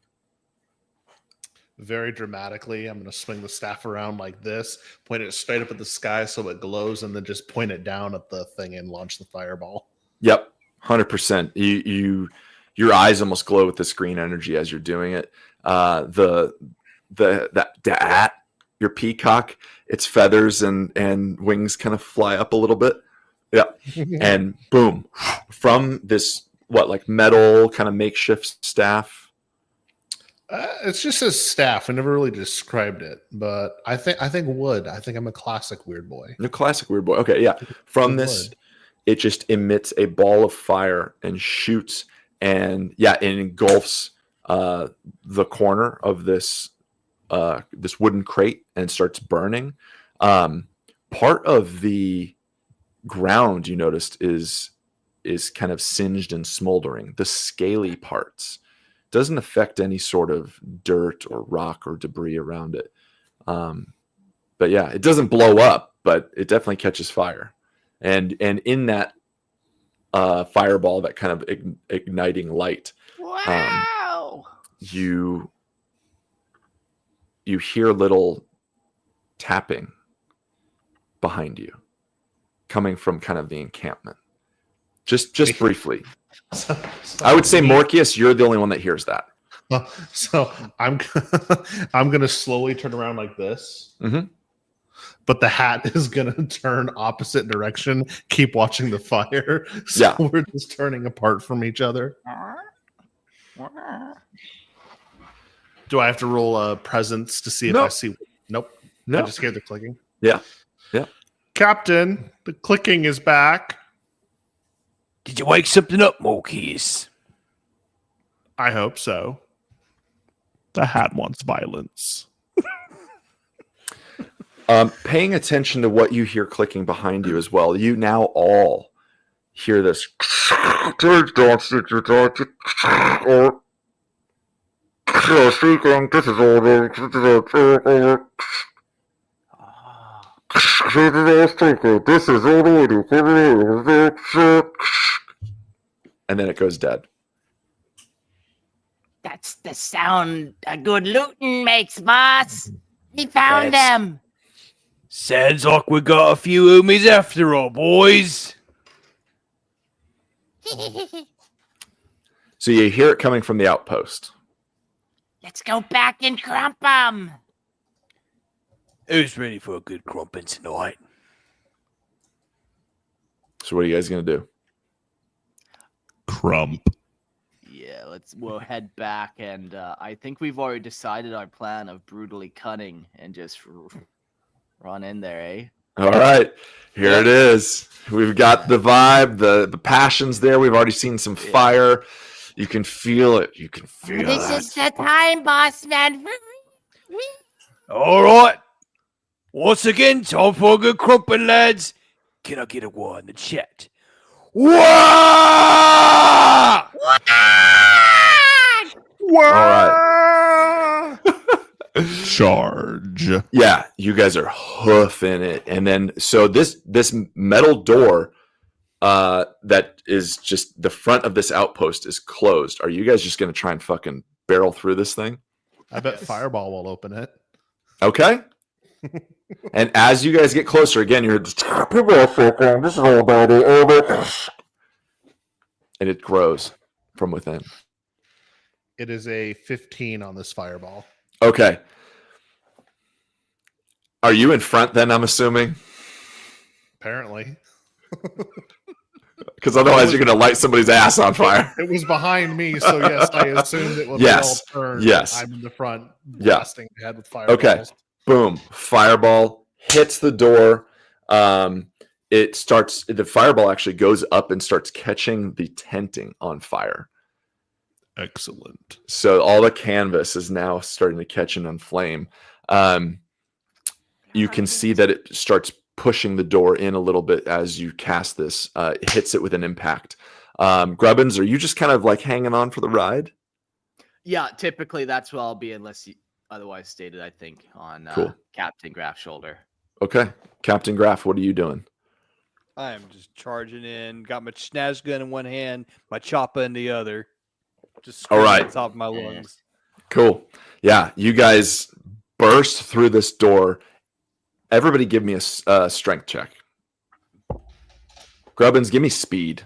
Very dramatically, I'm going to swing the staff around like this, point it straight up at the sky so it glows, and then just point it down at the thing and launch the fireball. Yep, 100%. Your eyes almost glow with this green energy as you're doing it. The your peacock, its feathers and wings kind of fly up a little bit. Yeah, and boom, from this metal kind of makeshift staff. It's just a staff. I never really described it, but I think wood. I think I'm a classic weird boy. You're a classic weird boy. Okay, yeah. From this, wood. It just emits a ball of fire and shoots, and it engulfs the corner of this wooden crate and starts burning. Part of the ground you noticed is kind of singed and smoldering. The scaly parts doesn't affect any sort of dirt or rock or debris around it. But yeah, it doesn't blow up, but it definitely catches fire. And in that fireball, that kind of igniting light, Wow! You hear little tapping behind you, coming from kind of the encampment. Just briefly. So I would say, Morkius, you're the only one that hears that. So I'm gonna slowly turn around like this, but the hat is gonna turn opposite direction. Keep watching the fire. So we're just turning apart from each other. Do I have to roll a presence to see if I see? Nope. No. I just hear the clicking. Yeah. Captain, the clicking is back. Did you wake something up, Morkies? I hope so. The hat wants violence. Paying attention to what you hear clicking behind you as well. You now all hear this. And then it goes dead. That's the sound a good looting makes, boss. We found them. Sounds like we got a few homies after all, boys. So you hear it coming from the outpost. Let's go back and crump them. Who's ready for a good crumping tonight? So what are you guys going to do? Crump. Yeah, we'll head back, and I think we've already decided our plan of brutally cutting and just run in there, eh? All right, here it is. We've got the vibe, the passion's there. We've already seen some fire. You can feel it. You can feel This it. is the time, boss man. All right. Once again, time for a good crumpin', lads. Can I get a one in the chat? Wah! All right. Charge. Yeah, you guys are hoofing it, and then so this metal door that is just the front of this outpost is closed. Are you guys just gonna try and fucking barrel through this thing? I bet Fireball will open it. Okay. And as you guys get closer, again, you're just people are fucking. This is all about it. And it grows from within. It is a 15 on this Fireball. Okay. Are you in front then? I'm assuming. Apparently. Because otherwise, you're going to light somebody's ass on fire. It was behind me, so yes, I assumed it would Yes. all turn. Yes. I'm in the front, blasting ahead with fireballs. Okay. Boom. Fireball hits the door. It starts, the fireball actually goes up and starts catching the tenting on fire. Excellent. So all the canvas is now starting to catch and on flame. You can see that it starts pushing the door in a little bit as you cast this. It hits it with an impact. Grubbins, are you just kind of like hanging on for the ride? Yeah, typically that's where I'll be unless otherwise stated, I think, on Cool. Captain Graff's shoulder. Okay. Captain Graff, what are you doing? I am just charging in. Got my snaz gun in one hand, my chopper in the other. Just All right. at the top of my lungs. Cool. Yeah, you guys burst through this door. Everybody give me a strength check. Grubbins, give me speed.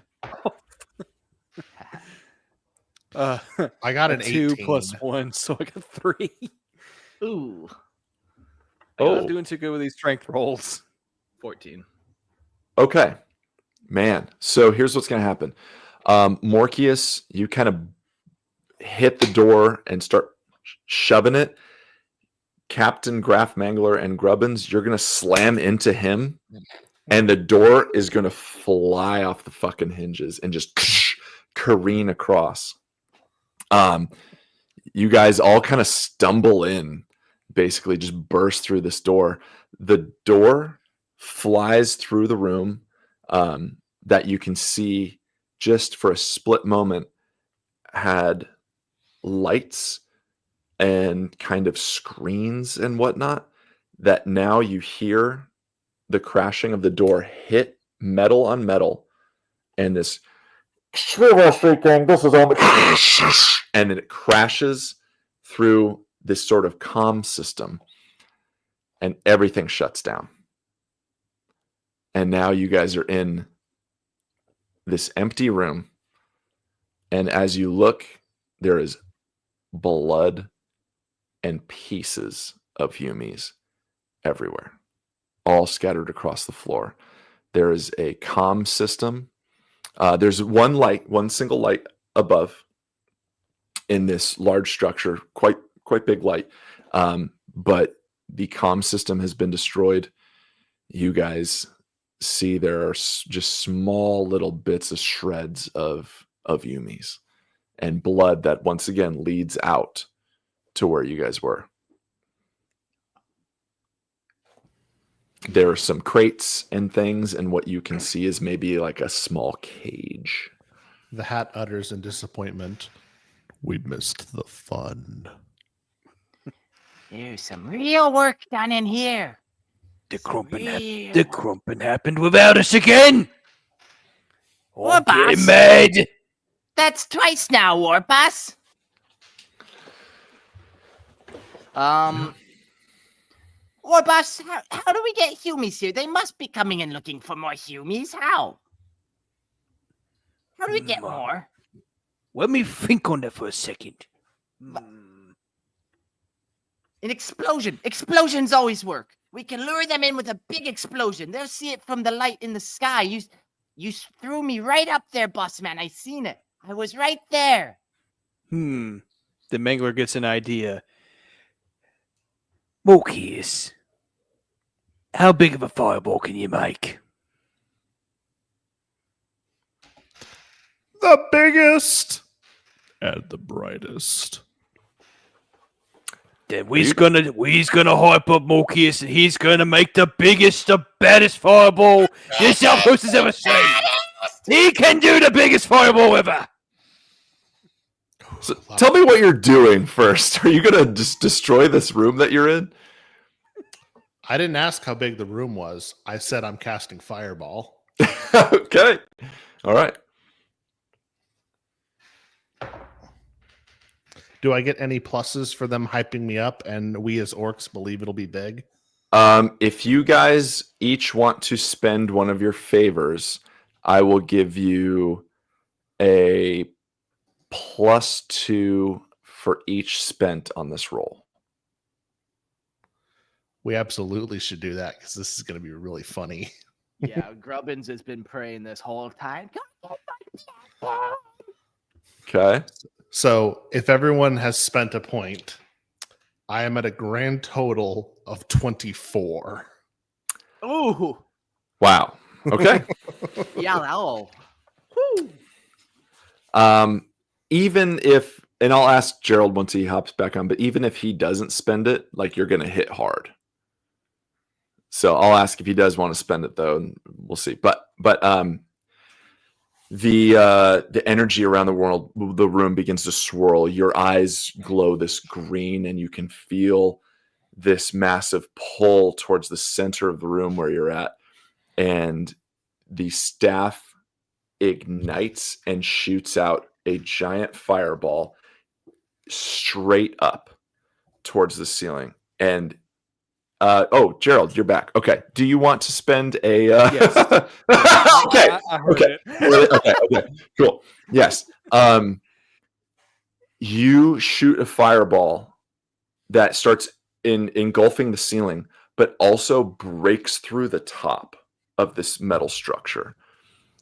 I got an 2 18. plus 1, so I got 3. Ooh. Oh. I'm not doing too good with these strength rolls. 14. Okay. Man, so here's what's going to happen. Morkius, you kind of hit the door and start shoving it. Captain Graff Mangler and Grubbins, you're going to slam into him, and the door is going to fly off the fucking hinges and just careen across. You guys all kind of stumble in, basically just burst through this door. The door flies through the room that you can see just for a split moment had lights and kind of screens and whatnot, that now you hear the crashing of the door hit metal on metal, and this this is on the and then it crashes through this sort of comm system, and everything shuts down. And now you guys are in this empty room, and as you look, there is blood and pieces of Humies everywhere, all scattered across the floor. There is a comm system. There's one single light above in this large structure, quite big light. But the comm system has been destroyed. You guys see there are just small little bits of shreds of Yumis and blood that once again leads out to where you guys were. There are some crates and things, and what you can see is maybe like a small cage. The hat utters in disappointment. We missed the fun. There's some real work done in here. The Some crumpin' happened without us again. War I'm getting boss. mad. That's twice now, War Boss. War Boss, how do we get Humies here? They must be coming and looking for more Humies. How? How do we get more? Let me think on that for a second. An explosion. Explosions always work. We can lure them in with a big explosion. They'll see it from the light in the sky. You threw me right up there, boss man. I seen it. I was right there. The Mangler gets an idea. Morkius, how big of a fireball can you make? The biggest. And the brightest. Then we's gonna hype up Morkius, and he's gonna make the biggest, the baddest fireball this outpost has ever seen. He can do the biggest fireball ever. So tell me what you're doing first. Are you gonna just destroy this room that you're in? I didn't ask how big the room was. I said I'm casting fireball. Okay. All right. Do I get any pluses for them hyping me up and we as orcs believe it'll be big? If you guys each want to spend one of your favors, I will give you a +2 for each spent on this roll. We absolutely should do that because this is going to be really funny. Yeah, Grubbins has been praying this whole time. Okay. So if everyone has spent a point, I am at a grand total of 24. Ooh, Wow. Okay. yeah, that'll. Even if, and I'll ask Gerald once he hops back on, but even if he doesn't spend it, like you're going to hit hard. So I'll ask if he does want to spend it though, and we'll see. But the energy around the room begins to swirl. Your eyes glow this green, and you can feel this massive pull towards the center of the room where you're at, and the staff ignites and shoots out a giant fireball straight up towards the ceiling. And oh, Gerald, you're back. Okay. Do you want to spend a Yes. okay. I heard Okay. it. Okay. Cool. Yes. You shoot a fireball that starts engulfing the ceiling, but also breaks through the top of this metal structure,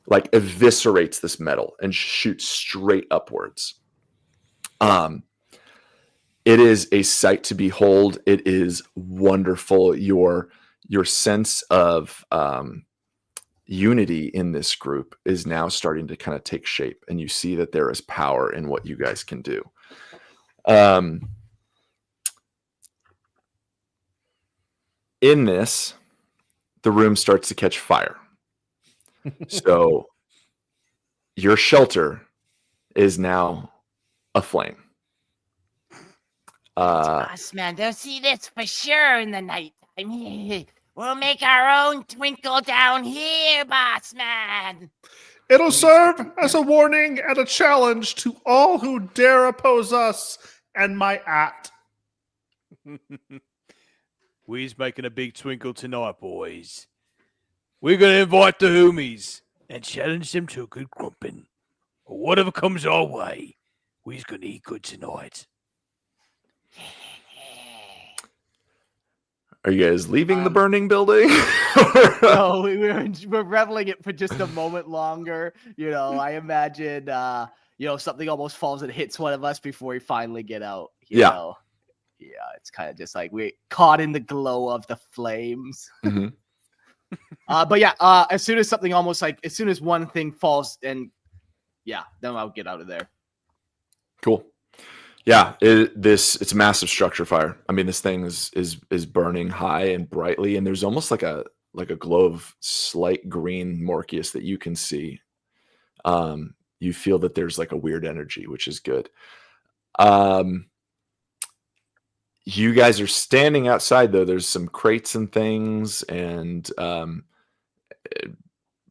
like eviscerates this metal and shoots straight upwards. It is a sight to behold. It is wonderful. Your sense of unity in this group is now starting to kind of take shape, and you see that there is power in what you guys can do. In this, the room starts to catch fire. So your shelter is now aflame. Boss man, they'll see this for sure in the nighttime. We'll make our own twinkle down here, boss man. It'll serve as a warning and a challenge to all who dare oppose us and my at. We's making a big twinkle tonight, boys. We're gonna invite the homies and challenge them to a good grumping. Or whatever comes our way, we's gonna eat good tonight. Are you guys leaving the burning building? No, we're reveling it for just a moment longer. You know, I imagine something almost falls and hits one of us before we finally get out. You know? Yeah, it's kind of just like we're caught in the glow of the flames. Mm-hmm. But yeah, as soon as one thing falls, and then I'll get out of there. Cool. Yeah, it's a massive structure fire. I mean, this thing is burning high and brightly, and there's almost like a glow of slight green Morkius that you can see. You feel that there's like a weird energy, which is good. You guys are standing outside though. There's some crates and things, and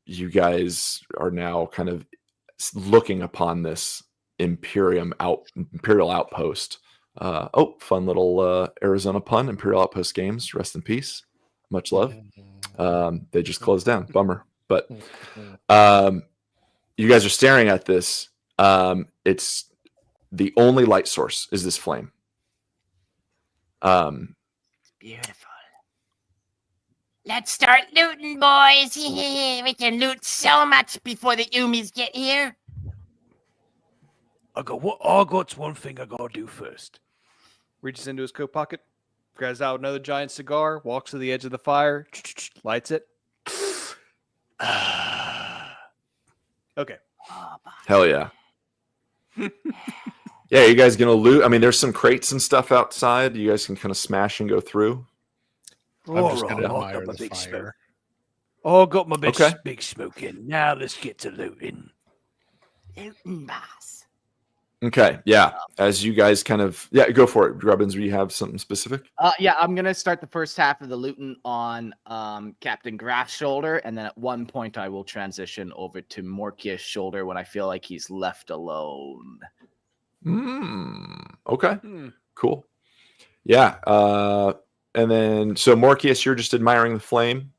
you guys are now kind of looking upon this Imperial outpost. Fun little Arizona pun. Imperial Outpost Games. Rest in peace. Much love. They just closed down. Bummer. But you guys are staring at this. It's the only light source is this flame. Beautiful. Let's start looting, boys. We can loot so much before the Umis get here. I got one thing I gotta do first. Reaches into his coat pocket, grabs out another giant cigar, walks to the edge of the fire, lights it. Okay. Hell yeah. Yeah, you guys gonna loot? I mean, there's some crates and stuff outside. You guys can kind of smash and go through. I'm just going to Alright, admire got the my big smoke. fire. Oh, got my big, Okay. big smoke in. Now let's get to looting. Looting boss. Okay, yeah. As you guys kind of go for it. Grubbins, do you have something specific? Yeah, I'm gonna start the first half of the looting on Captain Graff's shoulder, and then at one point I will transition over to Morkia's shoulder when I feel like he's left alone. Okay. Cool. Yeah. And then so Morkius, you're just admiring the flame.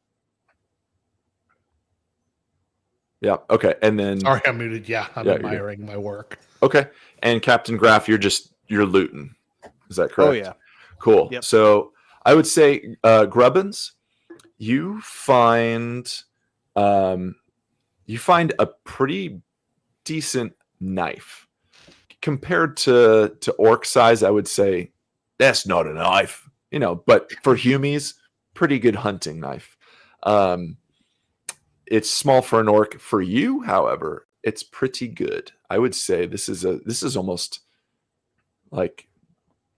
Yeah. Okay. And then Sorry, I'm muted. Yeah, I'm Yeah, you're good. admiring my work. okay. And Captain Graff, you're looting. Is that correct? Oh yeah. Cool. Yep. So I would say Grubbins, you find a pretty decent knife. Compared to orc size, I would say that's not a knife. But for humies, pretty good hunting knife. It's small for an orc. For you, however, it's pretty good. I would say this is almost like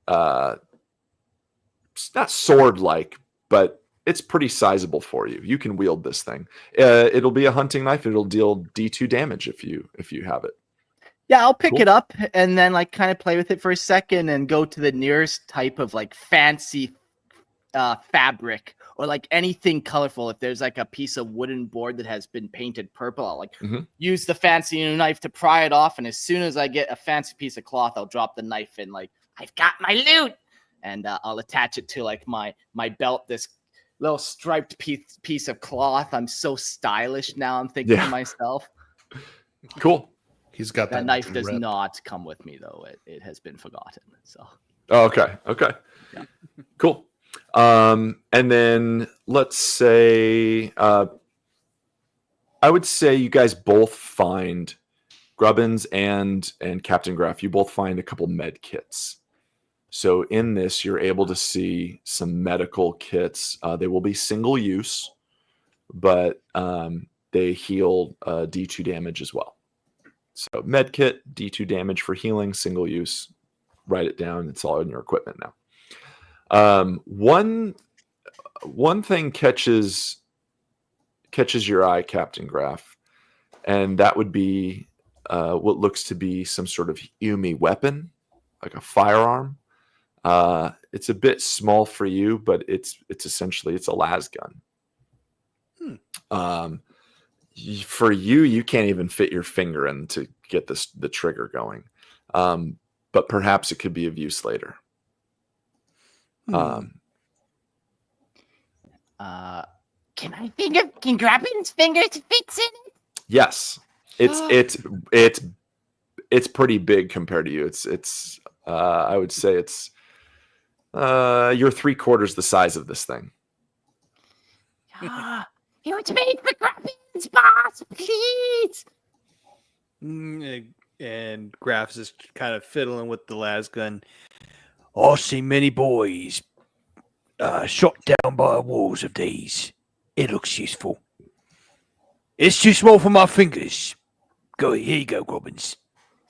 it's not sword like, but it's pretty sizable for you. You can wield this thing. It'll be a hunting knife. It'll deal D2 damage if you have it. Yeah, I'll pick Cool. it up and then like kind of play with it for a second and go to the nearest type of like fancy fabric or like anything colorful. If there's like a piece of wooden board that has been painted purple, I'll like use the fancy knife to pry it off. And as soon as I get a fancy piece of cloth, I'll drop the knife in like, I've got my loot. And I'll attach it to like my belt, this little striped piece of cloth. I'm so stylish now, I'm thinking to myself. Cool. He's got That knife does drip. not come with me though. It has been forgotten. So Oh, okay. Yeah. Cool. And then let's say I would say you guys both find Grubbins and Captain Graff, you both find a couple med kits. So in this, you're able to see some medical kits. They will be single use, but they heal D2 damage as well. So med kit, D2 damage for healing, single use. Write it down. It's all in your equipment now. One thing catches your eye, Captain Graff, and that would be what looks to be some sort of Yumi weapon, like a firearm. It's a bit small for you, but it's essentially a las gun. For you can't even fit your finger in to get the trigger going. But perhaps it could be of use later. Can Grappin's fingers fits in it? Yes, it's pretty big compared to you. It's I would say it's you're 3/4 the size of this thing. It was made for Grappin's, boss, please. And Graff's just kind of fiddling with the las gun. I see many boys shot down by walls of these. It looks useful. It's too small for my fingers. Here you go, Grubbins.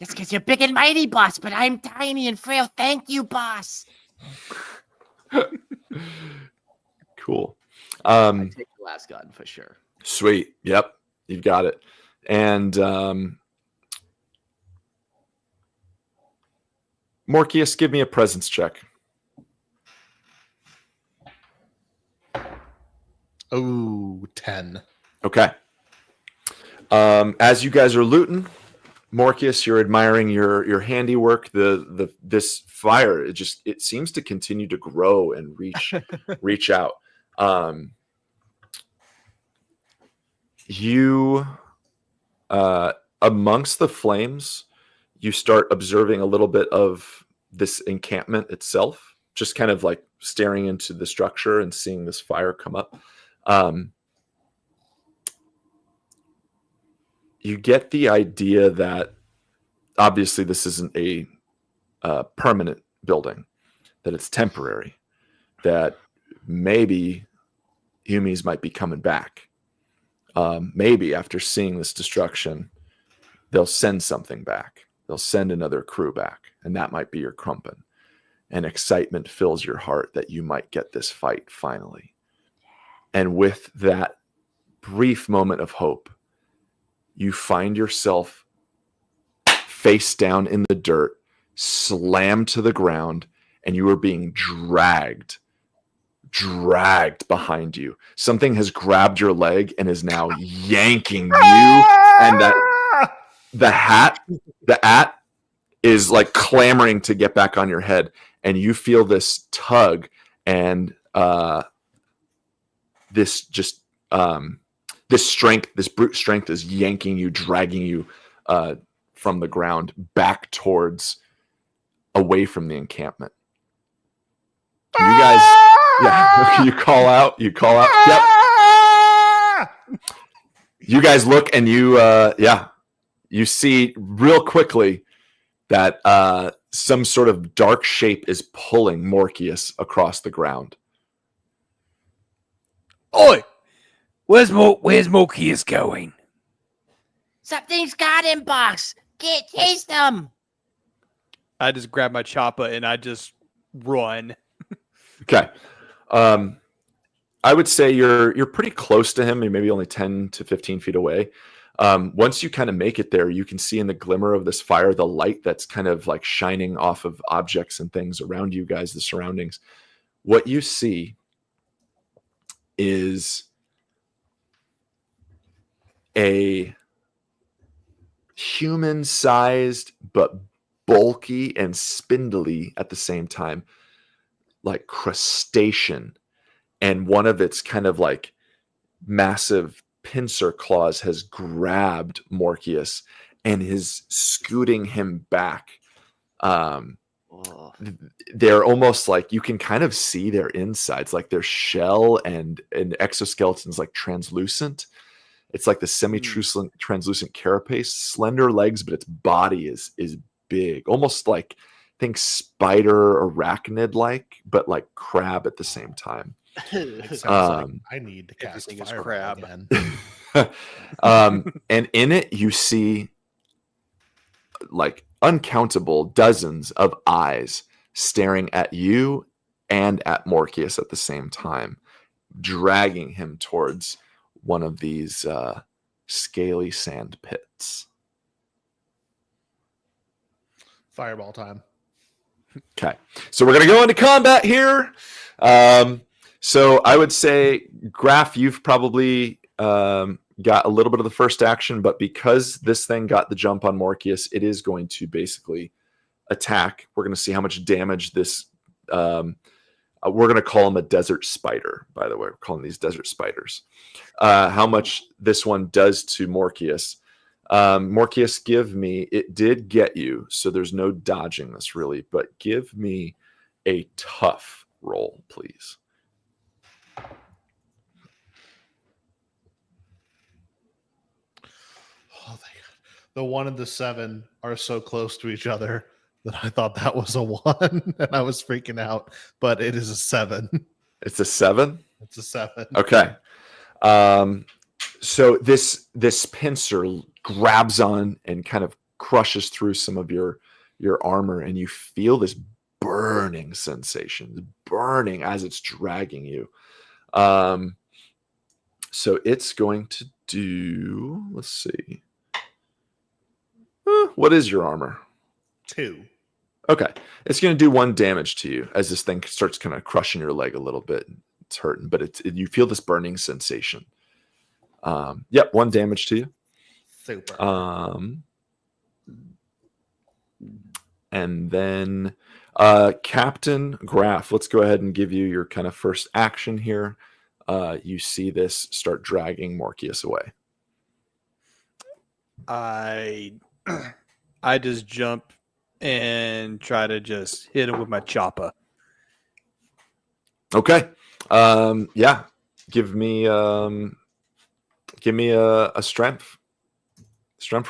That's because you're big and mighty, boss, but I'm tiny and frail. Thank you, boss. Cool. I take the last gun for sure. Sweet. Yep, you've got it. And Morkius, give me a presence check. Oh, 10. Okay. As you guys are looting, Morkius, you're admiring your handiwork. This fire, it seems to continue to grow and reach out. You amongst the flames, you start observing a little bit of this encampment itself, just kind of like staring into the structure and seeing this fire come up. You get the idea that obviously this isn't a permanent building, that it's temporary, that maybe Yumis might be coming back. Maybe after seeing this destruction, they'll send something back. They'll send another crew back. and that might be your crumpin. And excitement fills your heart that you might get this fight finally. And with that brief moment of hope, you find yourself face down in the dirt, slammed to the ground, and you are being dragged behind you. Something has grabbed your leg and is now yanking you, and that the hat is like clamoring to get back on your head, and you feel this tug, and this brute strength is yanking you, dragging you from the ground back towards away from the encampment. You guys, you call out. Yep. You guys look, and you see real quickly that some sort of dark shape is pulling Morkius across the ground. Oi! Where's Morkius going? Something's got him, boss. Get chase him. I just grab my choppa and I just run. Okay. I would say you're pretty close to him, maybe only 10 to 15 feet away. Once you kind of make it there, you can see in the glimmer of this fire the light that's kind of like shining off of objects and things around you guys, the surroundings. What you see is a human-sized but bulky and spindly at the same time, like crustacean, and one of its kind of like massive pincer claws has grabbed Morkius and is scooting him back. They're almost like you can kind of see their insides, like their shell and exoskeletons like translucent. It's like the semi-translucent carapace, slender legs, but its body is big, almost like think spider arachnid like, but like crab at the same time. It sounds like I need to cast everything is fireball crab. again. And in it you see like uncountable dozens of eyes staring at you and at Morkius at the same time, dragging him towards one of these scaly sand pits. Fireball time. Okay, so we're going to go into combat here. So I would say, Graf, you've probably got a little bit of the first action, but because this thing got the jump on Morkius, it is going to basically attack. We're going to see how much damage this... we're going to call him a desert spider, by the way. We're calling these desert spiders. How much this one does to Morkius. Morkius, give me... It did get you, so there's no dodging this, really. But give me a tough roll, please. Oh, thank God. The 1 and the 7 are so close to each other that I thought that was a 1, and I was freaking out. But it is a 7. It's a 7? It's a 7. Okay. So this pincer grabs on and kind of crushes through some of your armor, and you feel this burning sensation, burning as it's dragging you. So it's going to do, let's see. What is your armor? 2. Okay. It's going to do 1 damage to you as this thing starts kind of crushing your leg a little bit. It's hurting, but you feel this burning sensation. Yep, 1 damage to you. Super. And then Captain Graf, let's go ahead and give you your kind of first action here. You see this start dragging Morkius away. I just jump and try to just hit him with my choppa. Okay. Yeah. Give me a strength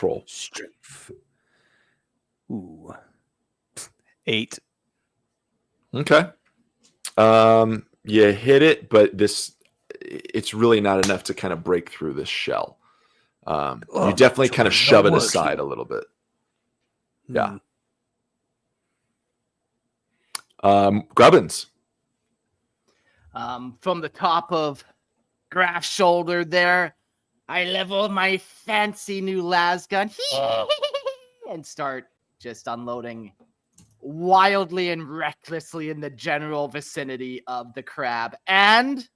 roll. Strength. Ooh. 8. Okay. You hit it, but it's really not enough to kind of break through this shell. You definitely kind of shove it aside a little bit. Yeah. Grubbins. From the top of Graf's shoulder there, I level my fancy new las gun and start just unloading wildly and recklessly in the general vicinity of the crab and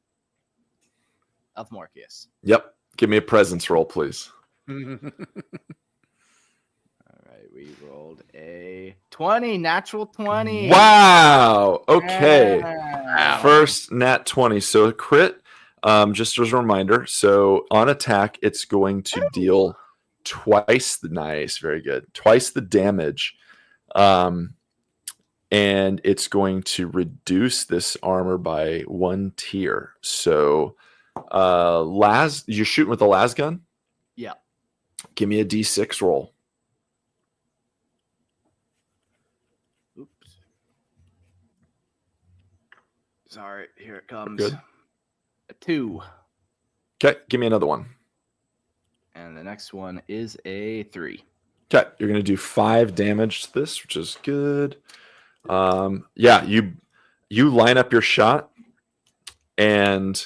of Morpheus. Yep. Give me a presence roll, please. All right, we rolled a 20, natural 20. Wow. Okay. Wow. First nat 20. So a crit, just as a reminder. So on attack, it's going to deal twice the very good. Twice the damage. And it's going to reduce this armor by 1 tier. So you're shooting with a las gun? Yeah. Give me a D6 roll. Oops. Sorry, here it comes. Good. A 2. Okay, give me another one. And the next one is a 3. Okay, you're going to do 5 damage to this, which is good. Yeah, you line up your shot, and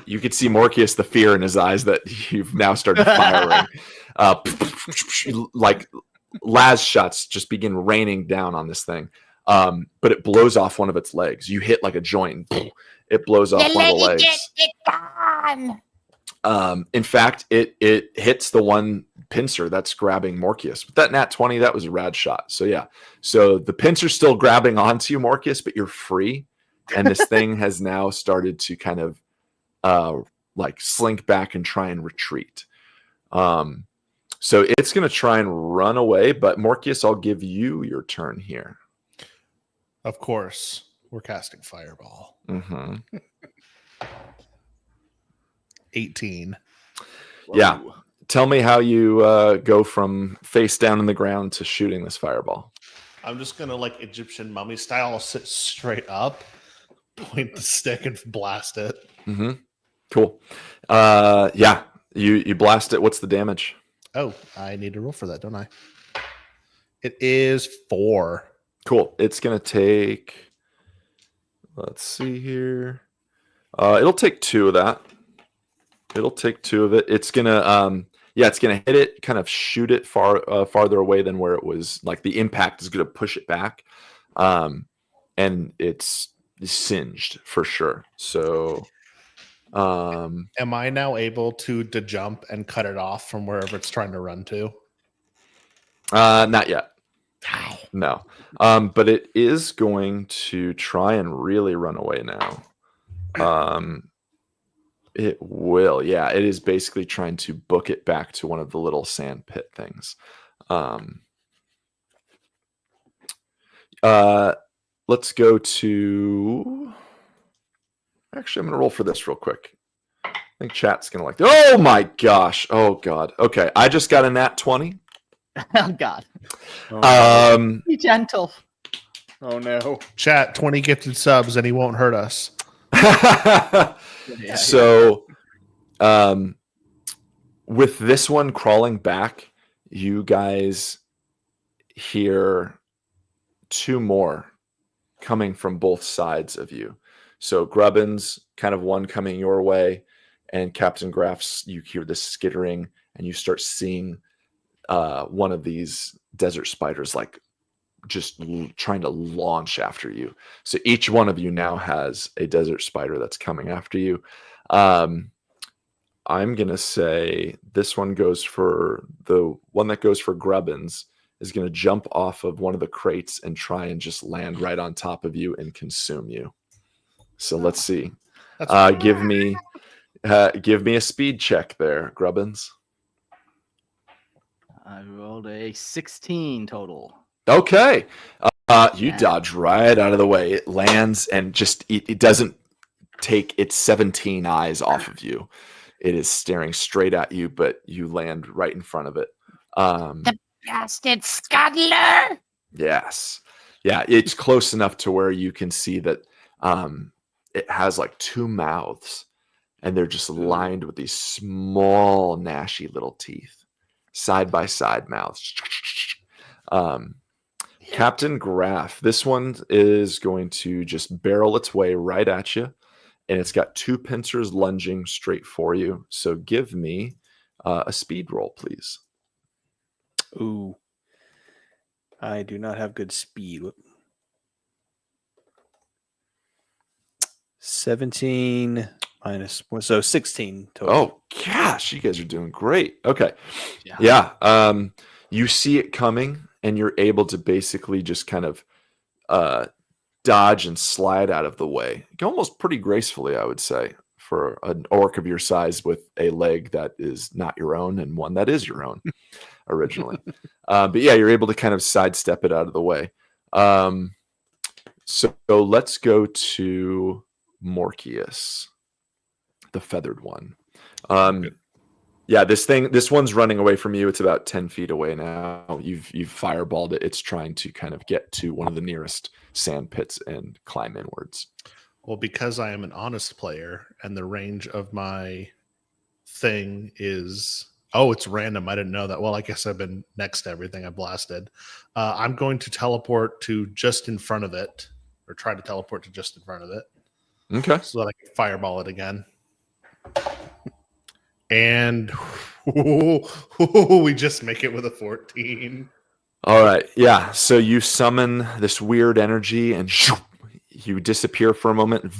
you can see Morpheus, the fear in his eyes that you've now started firing. Like las shots just begin raining down on this thing, but it blows off one of its legs. You hit like a joint, and it blows off one of the legs. In fact, it hits the one pincer that's grabbing Morpheus. But that nat 20, that was a rad shot. So yeah. So the pincer's still grabbing onto you, Morpheus, but you're free. And this thing has now started to kind of like slink back and try and retreat. So it's going to try and run away, but Morpheus, I'll give you your turn here. Of course, we're casting Fireball. Mm-hmm. 18. Yeah. Tell me how you go from face down in the ground to shooting this fireball. I'm just going to, like Egyptian mummy style, sit straight up, point the stick, and blast it. Mm-hmm. Cool. Yeah. You blast it. What's the damage? Oh, I need to roll for that, don't I? It is 4. Cool. It's going to take, let's see here. It'll take 2 of that. It'll take 2 of it. It's going to, it's going to hit it, kind of shoot it farther away than where it was. Like the impact is going to push it back. And it's singed for sure. So, am I now able to jump and cut it off from wherever it's trying to run to? Not yet. No. But it is going to try and really run away now. It will. Yeah, it is basically trying to book it back to one of the little sand pit things. Let's go to... Actually, I'm going to roll for this real quick. I think chat's going to like... Oh, my gosh. Oh, God. Okay, I just got a nat 20. Oh, God. Be gentle. Oh, no. Chat, 20 gifted subs and he won't hurt us. So, with this one crawling back, you guys hear 2 more coming from both sides of you. So, Grubbins, kind of one coming your way, and Captain Graff's, you hear this skittering, and you start seeing one of these desert spiders like just trying to launch after you. So each one of you now has a desert spider that's coming after you. I'm going to say this one goes for the one that goes for Grubbins is going to jump off of one of the crates and try and just land right on top of you and consume you. So let's see. Give me a speed check there, Grubbins. I rolled a 16 total. Okay. You dodge right out of the way. It lands and just it doesn't take its 17 eyes off of you. It is staring straight at you, but you land right in front of it. The bastard scuttler! Yes. Yeah, it's close enough to where you can see that it has like 2 mouths, and they're just lined with these small, gnashy little teeth. Side by side mouths. Captain Graf. This one is going to just barrel its way right at you, and it's got 2 pincers lunging straight for you. So give me a speed roll, please. Ooh. I do not have good speed. 17 minus 1, so 16 total. Oh gosh, you guys are doing great. Okay. Yeah. You see it coming, and you're able to basically just kind of dodge and slide out of the way. Almost pretty gracefully, I would say, for an orc of your size with a leg that is not your own and one that is your own originally. But yeah, you're able to kind of sidestep it out of the way. So let's go to Morkius, the feathered one. Yeah, this one's running away from you. It's about 10 feet away now. You've fireballed it. It's trying to kind of get to one of the nearest sand pits and climb inwards. Well, because I am an honest player and the range of my thing is... Oh, it's random. I didn't know that. Well, I guess I've been next to everything I blasted. I'm going to teleport to just in front of it, or try to teleport to just in front of it. Okay. So that I can fireball it again. And we just make it with a 14. All right. Yeah. So you summon this weird energy and you disappear for a moment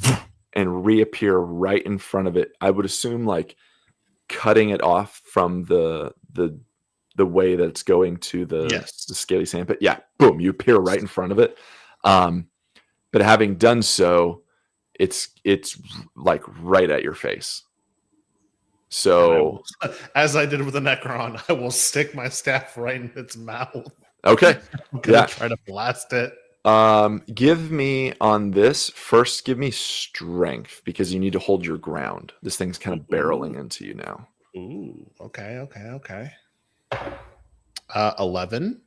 and reappear right in front of it. I would assume like cutting it off from the way that it's going to the scaly sand pit. Yeah. Boom. You appear right in front of it. But having done so, it's like right at your face. So as I did with the Necron, I will stick my staff right in its mouth. Okay. I'm gonna try to blast it. Give me on this first. Give me strength because you need to hold your ground. This thing's kind of barreling into you now. Ooh. Okay. 11.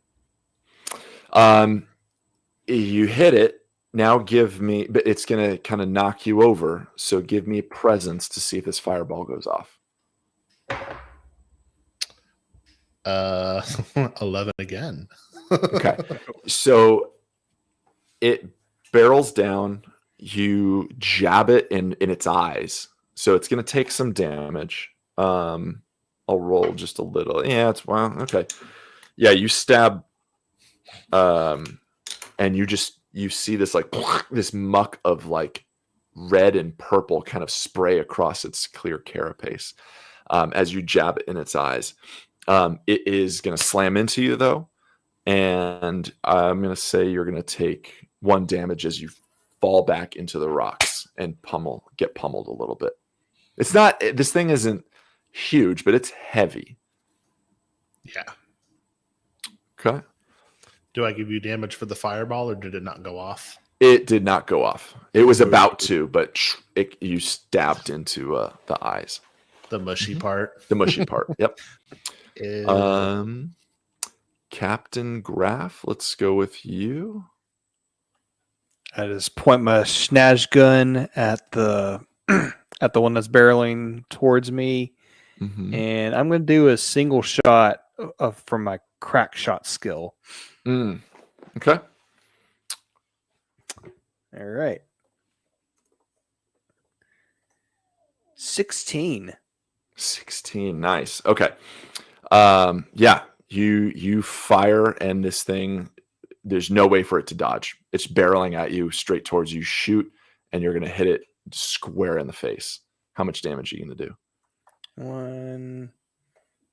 You hit it. Now give me, but it's gonna kind of knock you over. So give me presence to see if this fireball goes off. 11 again. Okay. So it barrels down. You jab it in its eyes. So it's going to take some damage. I'll roll just a little. Yeah, it's wow. Okay. Yeah, you stab. And you see this like this muck of like red and purple kind of spray across its clear carapace as you jab it in its eyes. It is going to slam into you though. And I'm going to say you're going to take 1 damage as you fall back into the rocks and get pummeled a little bit. It's not, this thing isn't huge, but it's heavy. Yeah. Okay. Do I give you damage for the fireball or did it not go off? It did not go off. It was about to, but you stabbed into the eyes. The mushy part. The mushy part. Yep. Captain Graf, let's go with you. I just point my snaz gun at the at the one that's barreling towards me, and I'm going to do a single shot from my crack shot skill. Okay. All right. 16. 16. Nice. Okay. Yeah. You fire and this thing, there's no way for it to dodge. It's barreling at you straight towards you. Shoot, and you're going to hit it square in the face. How much damage are you going to do?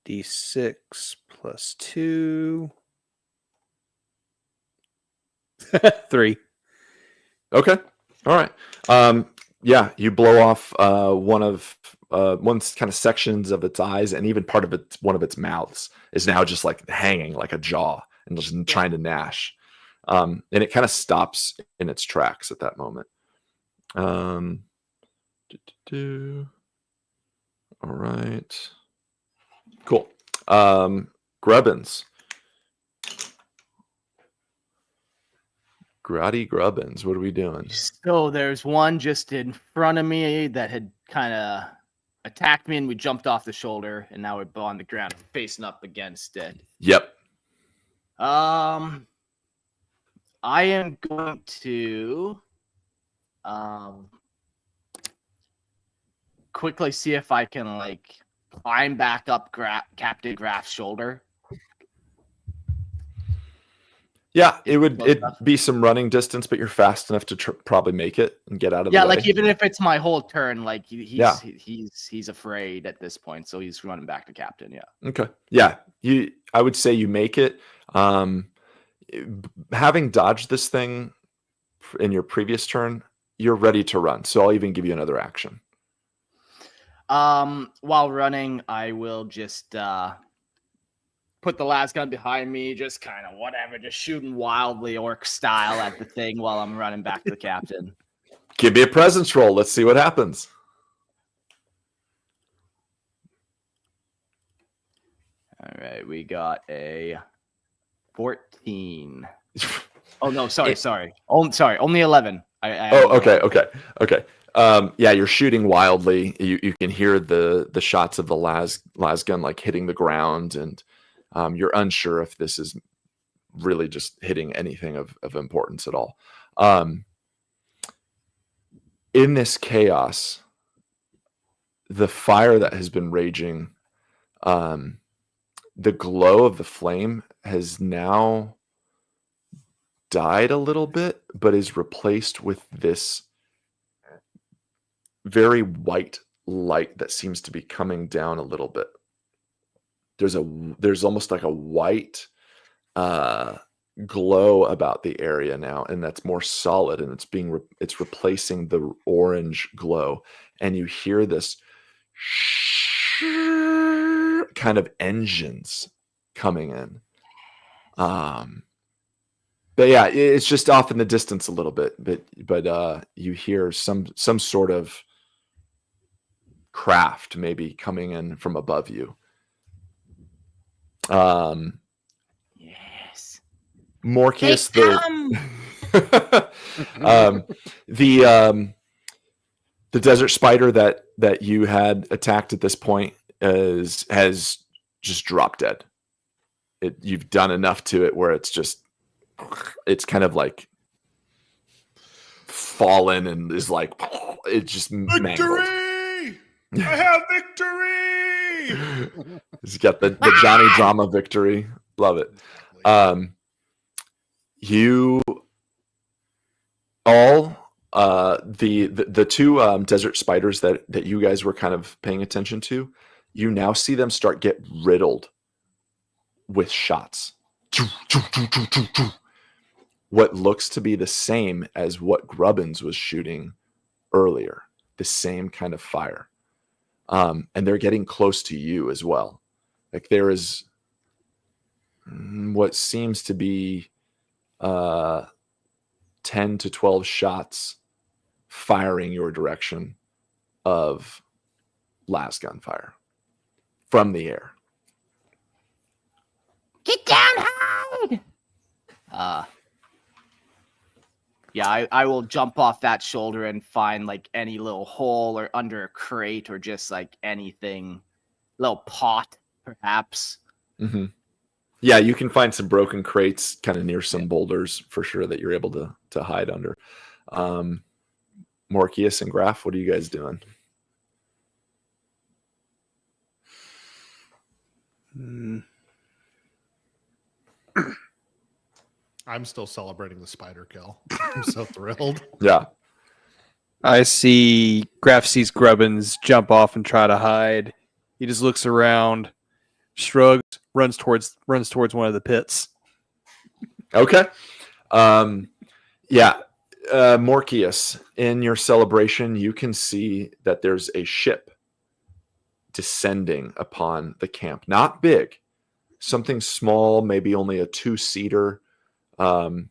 1d6 plus 2. 3. Okay. All right. Yeah, you blow off one kind of sections of its eyes, and even part of one of its mouths is now just like hanging like a jaw and just trying to gnash. And it kind of stops in its tracks at that moment. All right. Cool. Grubbins. Grotty Grubbins, what are we doing? So there's one just in front of me that had kind of attacked me, and we jumped off the shoulder, and now we're on the ground facing up against it. Yep. I am going to quickly see if I can like climb back up Captain Graff's shoulder. Yeah, it'd be some running distance, but you're fast enough to probably make it and get out of the way. Yeah, like even if it's my whole turn, like he's afraid at this point, so he's running back to Captain. Yeah. Okay. Yeah, I would say you make it. Having dodged this thing in your previous turn, you're ready to run. So I'll even give you another action. While running, I will just put the last gun behind me, just kind of whatever, just shooting wildly orc style at the thing while I'm running back to the Captain. Give me a presence roll. Let's see what happens. All right, we got a 14. Oh no, sorry. Only 11. Okay. Yeah, you're shooting wildly. You can hear the shots of the las gun like hitting the ground, and you're unsure if this is really just hitting anything of importance at all. In this chaos, the fire that has been raging, the glow of the flame has now died a little bit, but is replaced with this very white light that seems to be coming down a little bit. There's almost like a white glow about the area now, and that's more solid, and it's replacing the orange glow, and you hear this kind of engines coming in. But yeah, it's just off in the distance a little bit, but you hear some sort of craft maybe coming in from above you. Yes. Morkius, the desert spider that you had attacked at this point has just dropped dead. You've done enough to it where it's kind of like fallen and is like it just mangled. I have victory. He's got the Johnny Drama victory. Love it. You all the two desert spiders that you guys were kind of paying attention to, you now see them start get riddled with shots. What looks to be the same as what Grubbins was shooting earlier, the same kind of fire. And they're getting close to you as well. Like there is what seems to be 10 to 12 shots firing your direction of las gun fire from the air. Get down, hide! Yeah, I will jump off that shoulder and find like any little hole or under a crate or just like anything, little pot perhaps. Mm-hmm. Yeah, you can find some broken crates kind of near some boulders for sure that you're able to hide under. Morkius and Graf, what are you guys doing? I'm still celebrating the spider kill. I'm so thrilled. Yeah. I see Graf sees Grubbins jump off and try to hide. He just looks around, shrugs, runs towards one of the pits. Okay. Yeah. Morkius, in your celebration, you can see that there's a ship descending upon the camp. Not big. Something small, maybe only a 2-seater. But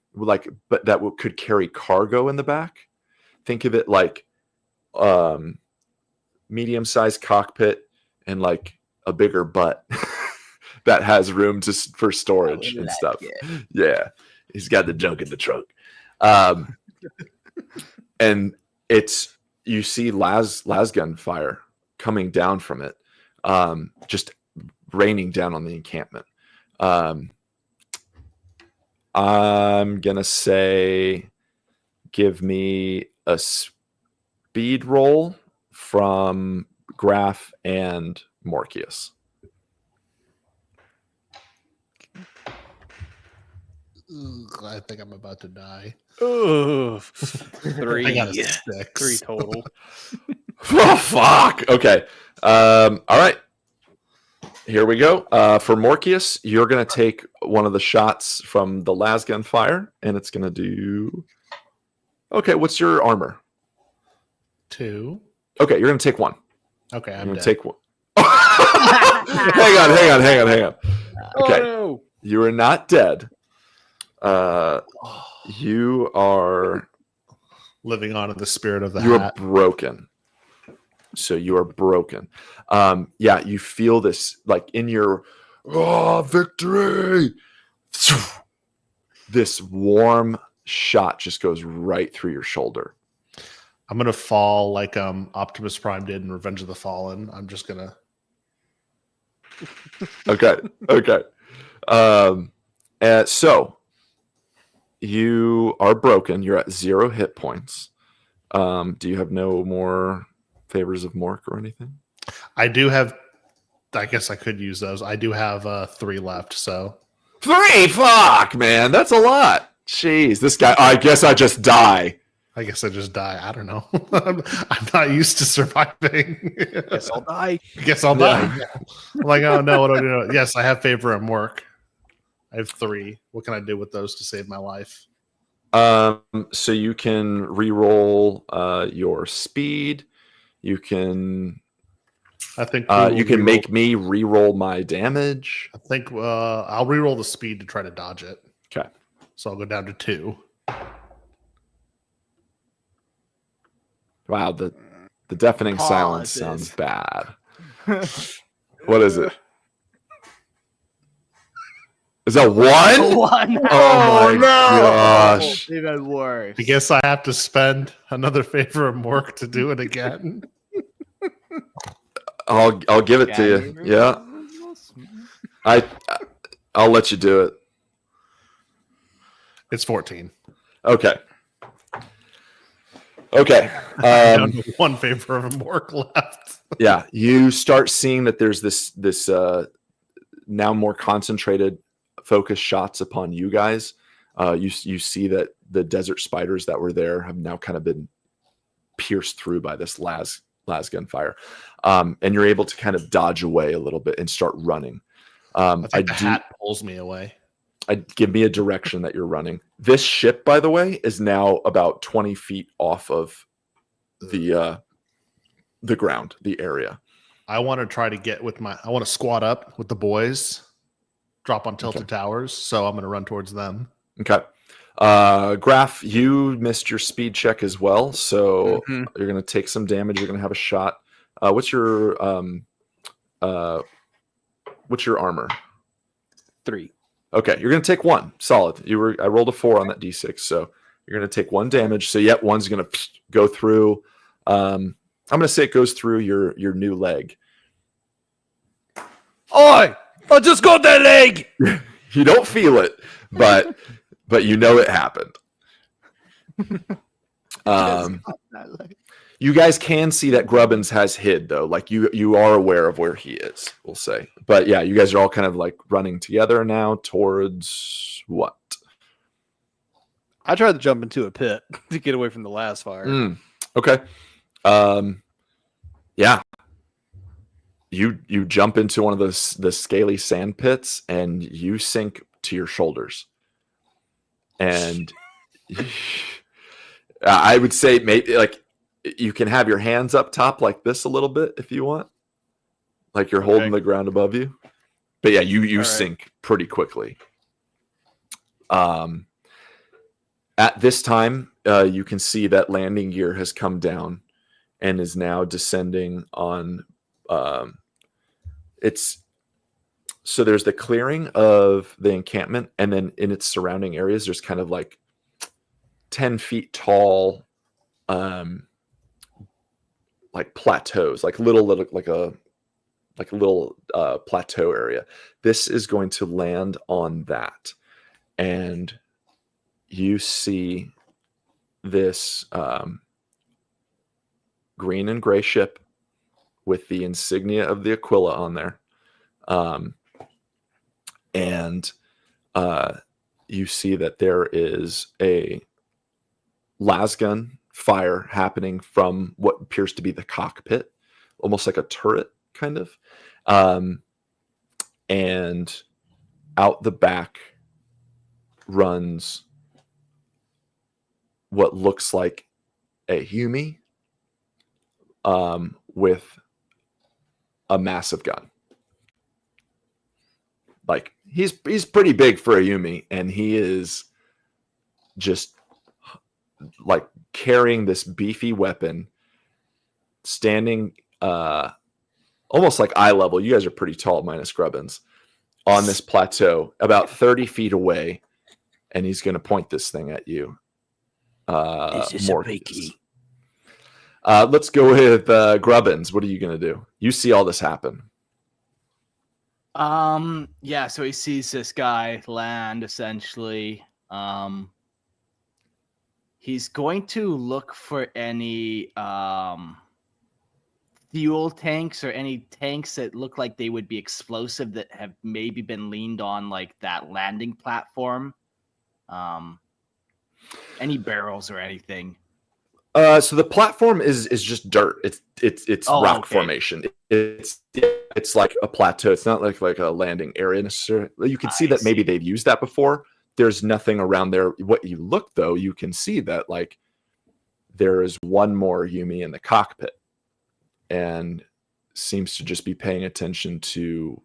that could carry cargo in the back. Think of it like medium-sized cockpit and like a bigger butt that has room for storage and stuff. Yeah, he's got the junk in the trunk. And you see lasgun fire coming down from it, just raining down on the encampment. I'm gonna say, give me a speed roll from Graf and Morkius. Ugh, I think I'm about to die. Ugh. I got a 6. 3 total. Oh, fuck. Okay. All right. Here we go. For Morkius, you're going to take one of the shots from the lasgun fire, and it's going to do... Okay, what's your armor? 2. Okay, you're going to take 1. Okay, I'm You're dead. going to take 1. Hang on. Okay, Oh, you are not dead. You are... Living on in the spirit of the You are hat. broken. So you are broken. Yeah, you feel this like in your victory. This warm shot just goes right through your shoulder. I'm gonna fall like Optimus Prime did in Revenge of the Fallen. I'm just gonna. Okay. And so you are broken. You're at 0 hit points. Do you have no more favors of Mork or anything? I do have. I guess I could use those. I do have 3 left. So 3? Fuck, man. That's a lot. Jeez, this guy. I guess I just die. I guess I just die. I don't know. I'm not used to surviving. guess I'll die. Guess I'll die. Yeah. I'm like, oh no, what do I do? Yes, I have favor at Mork. I have 3. What can I do with those to save my life? So you can re-roll your speed. You can I think you can make me re-roll my damage. I think I'll re-roll the speed to try to dodge it. Okay. So I'll go down to 2. Wow, the deafening silence Pauses. sounds bad. What is it? Is that 1? 1. Oh my gosh. Even worse. I guess I have to spend another favor of Mork to do it again. I'll give it to you. Yeah. I'll let you do it. It's 14. Okay. Okay. Down to 1 favor of Mork left. Yeah, you start seeing that there's this now more concentrated focus shots upon you guys. You see that the desert spiders that were there have now kind of been pierced through by this lasgun fire, and you're able to kind of dodge away a little bit and start running. I think the hat pulls me away. Give me a direction that you're running. This ship, by the way, is now about 20 feet off of the ground, the area. I want to try to get with I want to squat up with the boys, drop on tilted towers. So I'm going to run towards them. Okay. Graf, you missed your speed check as well, so you're going to take some damage. You're going to have a shot. What's your armor? 3. Okay, you're going to take 1. Solid. I rolled a 4 on that d6, so you're going to take 1 damage. So yet 1's going to go through. I'm going to say it goes through your new leg. Oi! I just got that leg! You don't feel it, but you know it happened. You guys can see that Grubbins has hid, though. Like you are aware of where he is, we'll say. But yeah, you guys are all kind of like running together now towards what? I tried to jump into a pit to get away from the last fire. Okay. Yeah. You jump into one of the scaly sand pits and you sink to your shoulders. And I would say maybe like you can have your hands up top like this a little bit if you want. Like you're holding the ground above you. But yeah, you sink pretty quickly. At this time, you can see that landing gear has come down and is now descending on so there's the clearing of the encampment, and then in its surrounding areas there's kind of like 10 feet tall like plateaus, like little like a little plateau area. This is going to land on that, and you see this green and gray ship with the insignia of the Aquila on there. And you see that there is a lasgun fire happening from what appears to be the cockpit, almost like a turret, kind of. And out the back runs what looks like a Hume with a massive gun. Like he's pretty big for a Hume, and he is just like carrying this beefy weapon, standing almost like eye level. You guys are pretty tall, minus Grubbins, on this plateau, about 30 feet away, and he's going to point this thing at you. Is this a biggie? Let's go with Grubbins. What are you going to do? You see all this happen. Yeah, so he sees this guy land essentially. He's going to look for any fuel tanks or any tanks that look like they would be explosive that have maybe been leaned on like that landing platform. Any barrels or anything. So the platform is just dirt. It's rock formation. It's like a plateau. It's not like a landing area necessarily. You can see that maybe they've used that before. There's nothing around there. What you look though, you can see that like there is one more Hume in the cockpit, and seems to just be paying attention to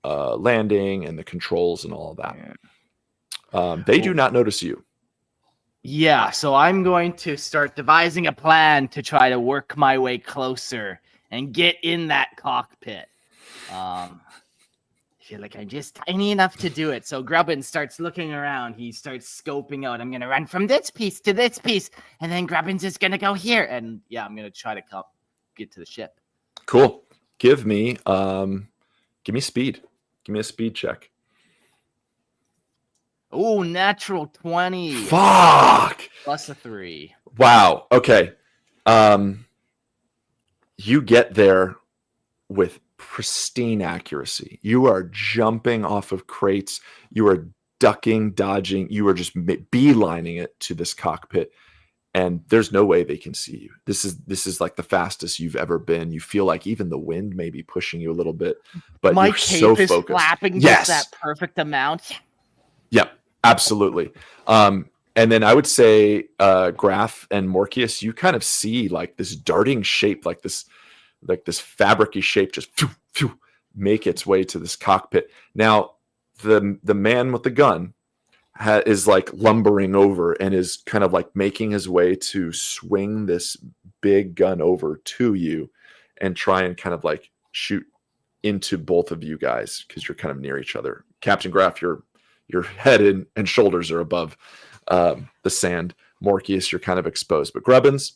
landing and the controls and all of that. Yeah. They do not notice you. Yeah, so I'm going to start devising a plan to try to work my way closer and get in that cockpit. I feel like I'm just tiny enough to do it. So Grubbin starts looking around. He starts scoping out. I'm going to run from this piece to this piece, and then Grubbin's just going to go here. And yeah, I'm going to try to get to the ship. Cool. Give me speed. Give me a speed check. Oh, natural 20. Fuck. Plus a 3. Wow. Okay. You get there with pristine accuracy. You are jumping off of crates. You are ducking, dodging. You are just beelining it to this cockpit, and there's no way they can see you. This is like the fastest you've ever been. You feel like even the wind may be pushing you a little bit, but my you're cape so is focused. Flapping yes, just that perfect amount. Yep, absolutely. And then I would say Graf and Morkius, you kind of see like this darting shape, like this fabricy shape just make its way to this cockpit. Now, the man with the gun is like lumbering over and is kind of like making his way to swing this big gun over to you and try and kind of like shoot into both of you guys because you're kind of near each other. Captain Graf, your head and shoulders are above the sand. Morkius, you're kind of exposed. But Grubbins,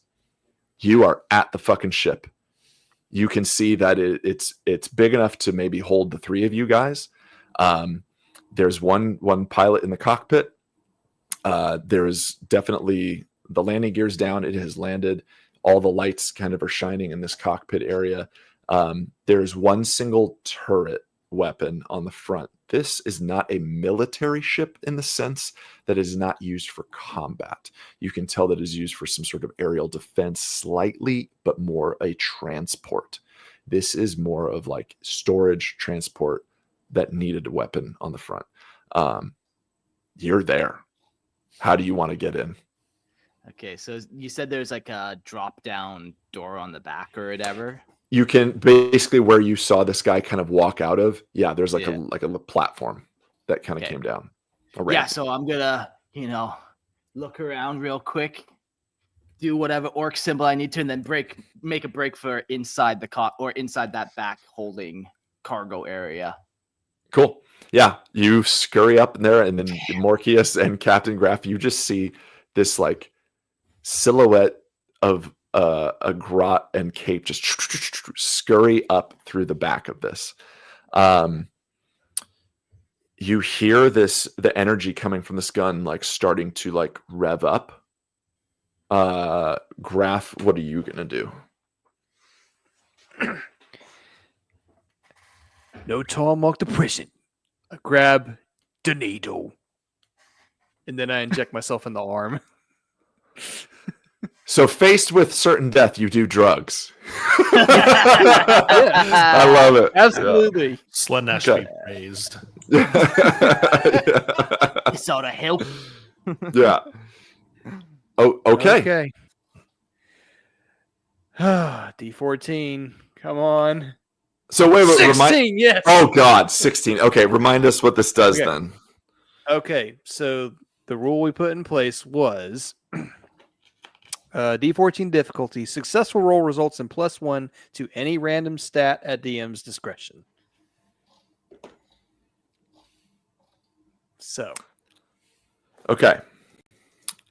you are at the fucking ship. You can see that it's big enough to maybe hold the three of you guys. There's one pilot in the cockpit. There's definitely the landing gear's down. It has landed. All the lights kind of are shining in this cockpit area. There's one single turret weapon on the front. This is not a military ship in the sense that it is not used for combat. You can tell that it is used for some sort of aerial defense slightly, but more a transport. This is more of like storage transport that needed a weapon on the front. You're there. How do you want to get in? Okay, so you said there's like a drop down door on the back or whatever. You can basically where you saw this guy kind of walk out of. Yeah, there's like a platform that kind of came down. Yeah, so I'm gonna, look around real quick, do whatever orc symbol I need to, and then make a break for inside the or inside that back holding cargo area. Cool. Yeah, you scurry up in there, and then Morkius and Captain Graf, you just see this like silhouette of a grot and cape just you hear the energy coming from this gun like starting to like rev up. Graph, what are you gonna do? No time like the present. I grab the needle. And then I inject myself in the arm. So faced with certain death, you do drugs. I love it. Absolutely. Slanesh Okay. be praised. Yeah. This ought to help. Yeah. Oh, okay. Okay. D14. Come on. So wait, 16, yes. Oh God, 16. Okay, remind us what this does Okay. then. Okay, so the rule we put in place was D14 difficulty. Successful roll results in +1 to any random stat at DM's discretion. So. Okay.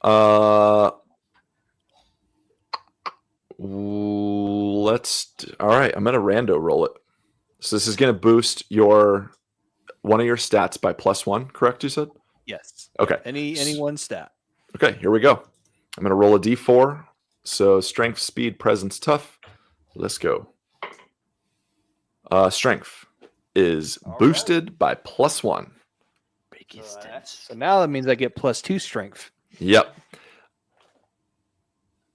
All right, I'm gonna rando roll it. So this is gonna boost one of your stats by +1, correct? You said? Yes. Okay. Any one stat. Okay, here we go. I'm gonna roll a d4. So strength, speed, presence, tough. Let's go. Strength is boosted by +1. So now that means I get +2 strength. Yep.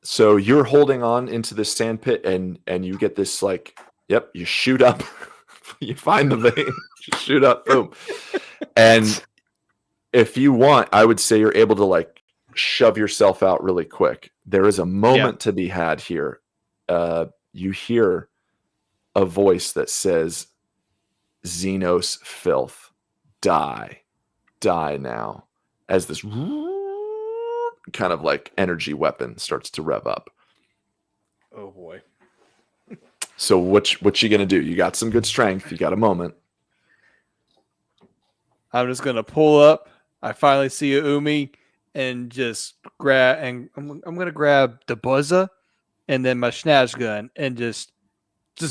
So you're holding on into this sand pit and you get this like, yep, you shoot up. You find the vein, you shoot up, boom. And if you want, I would say you're able to like shove yourself out really quick. There is a moment to be had here. You hear a voice that says, Xenos filth, die now, as this kind of like energy weapon starts to rev up. Oh boy. So what you gonna do? You got some good strength. You got a moment. I'm just gonna pull up. I finally see a Umi and just grab, and I'm gonna grab the buzzer and then my snatch gun and just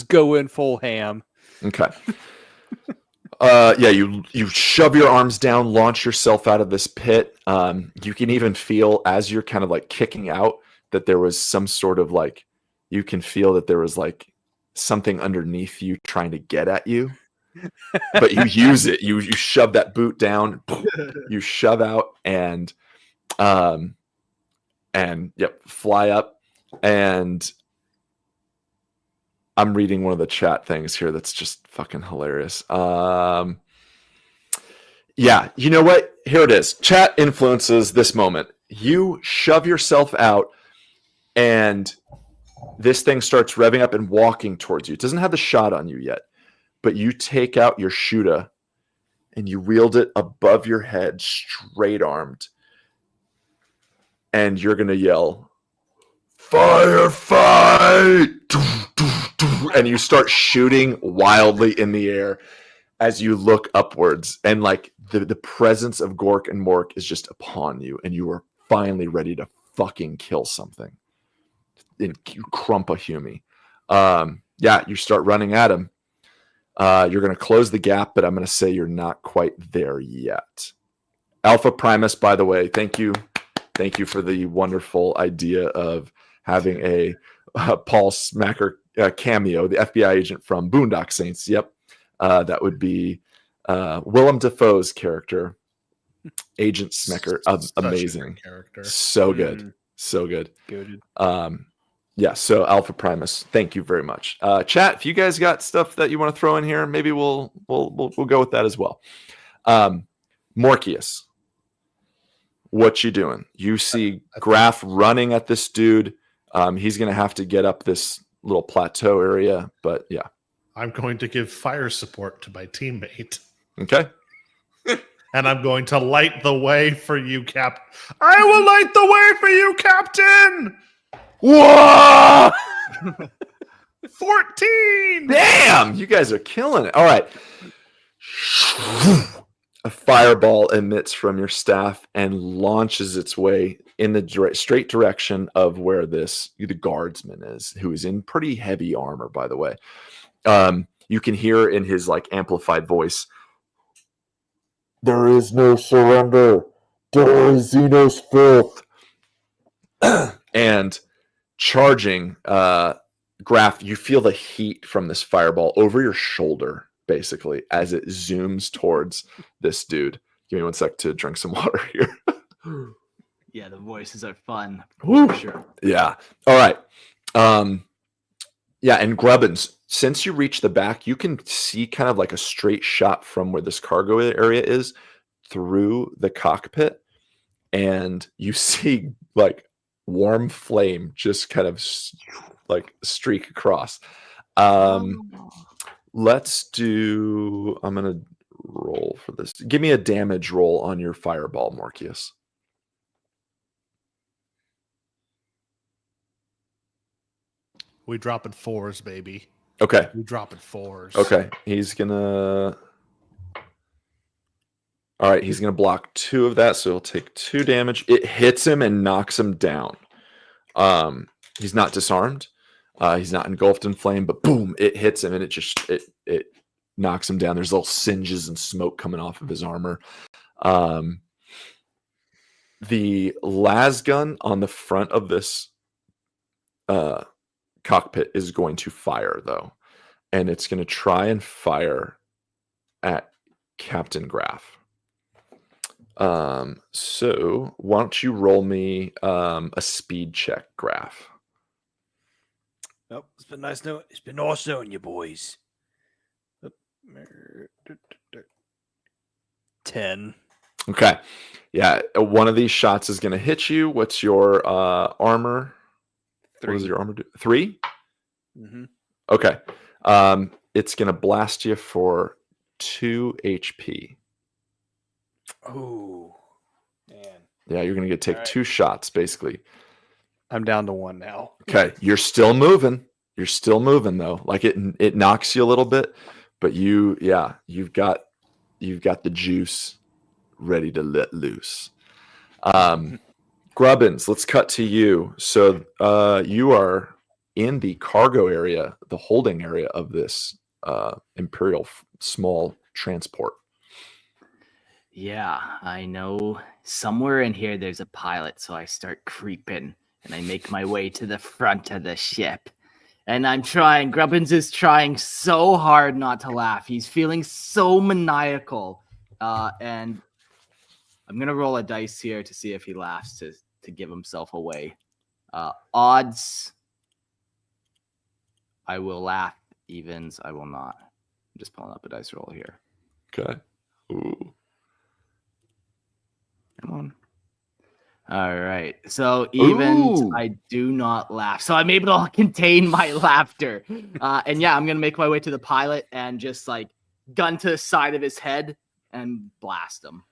go in full ham. Okay. Yeah, you shove your arms down, launch yourself out of this pit. You can even feel as you're kind of like kicking out that there was some sort of like, you can feel that there was like something underneath you trying to get at you, but you use it. You shove that boot down, you shove out and yep, fly up. And I'm reading one of the chat things here that's just fucking hilarious. Yeah, you know what? Here it is. Chat influences this moment. You shove yourself out and this thing starts revving up and walking towards you. It doesn't have the shot on you yet, but you take out your shooter and you wield it above your head, straight armed. And you're going to yell, firefight! And you start shooting wildly in the air as you look upwards. And like the presence of Gork and Mork is just upon you. And you are finally ready to fucking kill something. And you crump a Hume. Yeah, you start running at him. You're going to close the gap, but I'm going to say you're not quite there yet. Alpha Primus, by the way, thank you. Thank you for the wonderful idea of having a Paul Smacker cameo, the FBI agent from Boondock Saints. Yep. That would be Willem Dafoe's character, Agent Smecker. Amazing. Character. So good. So good. Good. Yeah, so Alpha Primus, thank you very much. Chat, if you guys got stuff that you want to throw in here, maybe we'll go with that as well. Morkius, what you doing? You see Graph running at this dude. He's going to have to get up this little plateau area, but yeah. I'm going to give fire support to my teammate. Okay. And I'm going to light the way for you, Cap. I will light the way for you, Captain! Whoa! 14! Damn, you guys are killing it. All right. A fireball emits from your staff and launches its way in the straight direction of where the guardsman is, who is in pretty heavy armor, by the way. You can hear in his like amplified voice, There is no surrender. There is Xenos filth. And charging, Graph, you feel the heat from this fireball over your shoulder, basically, as it zooms towards this dude. Give me 1 sec to drink some water here. Yeah, the voices are fun. Woo. For sure. Yeah. All right. Yeah, and Grubbins, since you reach the back, you can see kind of like a straight shot from where this cargo area is through the cockpit, and you see like warm flame just kind of like streak across. Let's do. I'm gonna roll for this. Give me a damage roll on your fireball, Morkius. We dropping 4s, baby. Okay. We dropping 4s. Okay. He's gonna. All right. He's gonna block 2 of that, so he'll take 2 damage. It hits him and knocks him down. He's not disarmed. He's not engulfed in flame, but boom! It hits him and it knocks him down. There's little singes and smoke coming off of his armor. The las gun on the front of this cockpit is going to fire, though, and it's going to try and fire at Captain Graf. So why don't you roll me a speed check, Graf? Well, it's been nice knowing you, boys. 10. Okay. Yeah, one of these shots is going to hit you. What's your armor? 3. What does your armor do? 3? Mm-hmm. Okay. It's going to blast you for 2 HP. Oh, man. Yeah, you're going to take All right. 2 shots, basically. I'm down to 1 now. Okay, you're still moving. You're still moving, though. Like it knocks you a little bit, but you've got the juice ready to let loose. Grubbins, let's cut to you. So you are in the cargo area, the holding area of this Imperial small transport. Yeah, I know somewhere in here there's a pilot, so I start creeping and I make my way to the front of the ship. And Grubbins is trying so hard not to laugh. He's feeling so maniacal. And I'm going to roll a dice here to see if he laughs to give himself away. Odds, I will laugh. Evens, I will not. I'm just pulling up a dice roll here. Okay. Ooh. Come on. All right. So evens, Ooh. I do not laugh. So I'm able to contain my laughter. And yeah, I'm going to make my way to the pilot and just like gun to the side of his head and blast him.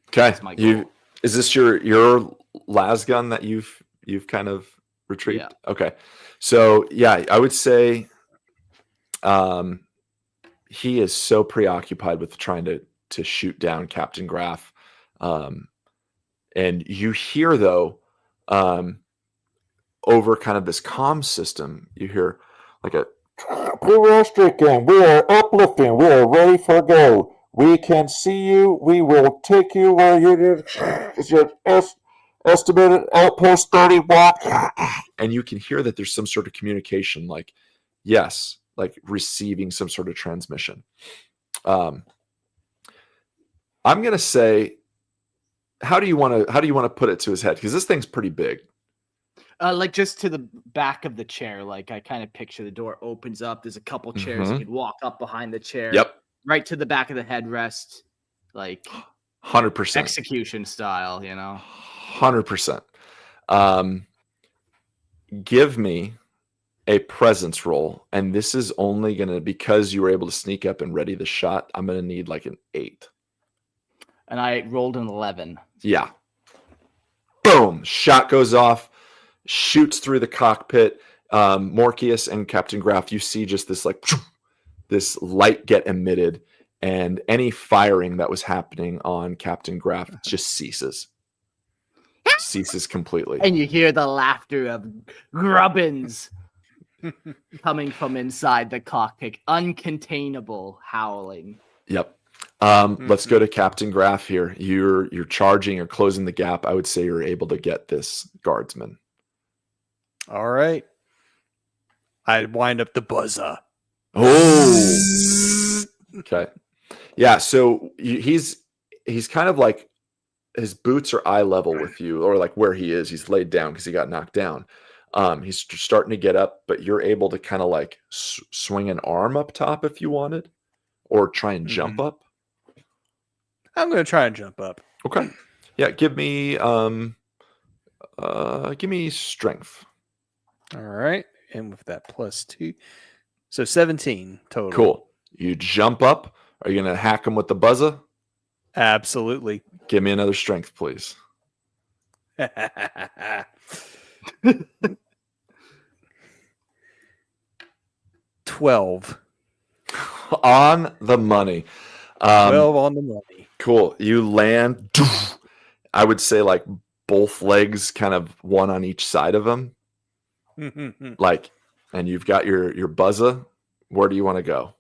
Okay. That's my goal. Is this your las gun that you've kind of retrieved? Yeah. Okay. So yeah, I would say he is so preoccupied with trying to shoot down Captain Graf. And you hear, though, over kind of this comm system, you hear like a stricken. We are uplifting. We are ready for go. We can see you. We will take you where you're. It's your estimated outpost 31. And you can hear that there's some sort of communication, like yes, like receiving some sort of transmission. I'm gonna say. How do you want to put it to his head? Because this thing's pretty big. Like just to the back of the chair. Like I kind of picture the door opens up. There's a couple chairs. You can walk up behind the chair. Yep. Right to the back of the headrest. Like 100%. execution style, you know? 100%. Give me a presence roll. And this is only going to, because you were able to sneak up and ready the shot, I'm going to need like an 8. And I rolled an 11. Yeah. Boom. Shot goes off, shoots through the cockpit. Morkius and Captain Graf, you see just this like this light get emitted, and any firing that was happening on Captain Graf just ceases. Ceases completely. And you hear the laughter of Grubbins coming from inside the cockpit. Uncontainable howling. Yep. Let's go to Captain Graf here. You're charging or closing the gap. I would say you're able to get this guardsman. All right. I wind up the buzzer. Oh, okay. Yeah. So he's kind of like his boots are eye level with you, or like where he is. He's laid down because he got knocked down. He's starting to get up, but you're able to kind of like swing an arm up top if you wanted, or try and jump up. I'm going to try and jump up. Okay. Yeah. Give me strength. All right. And with that +2. So 17 total. Cool. You jump up. Are you going to hack him with the buzzer? Absolutely. Give me another strength, please. 12. On the money. 12 on the money. Cool. You land. I would say like both legs, kind of one on each side of him. Like, and you've got your buzzer. Where do you want to go?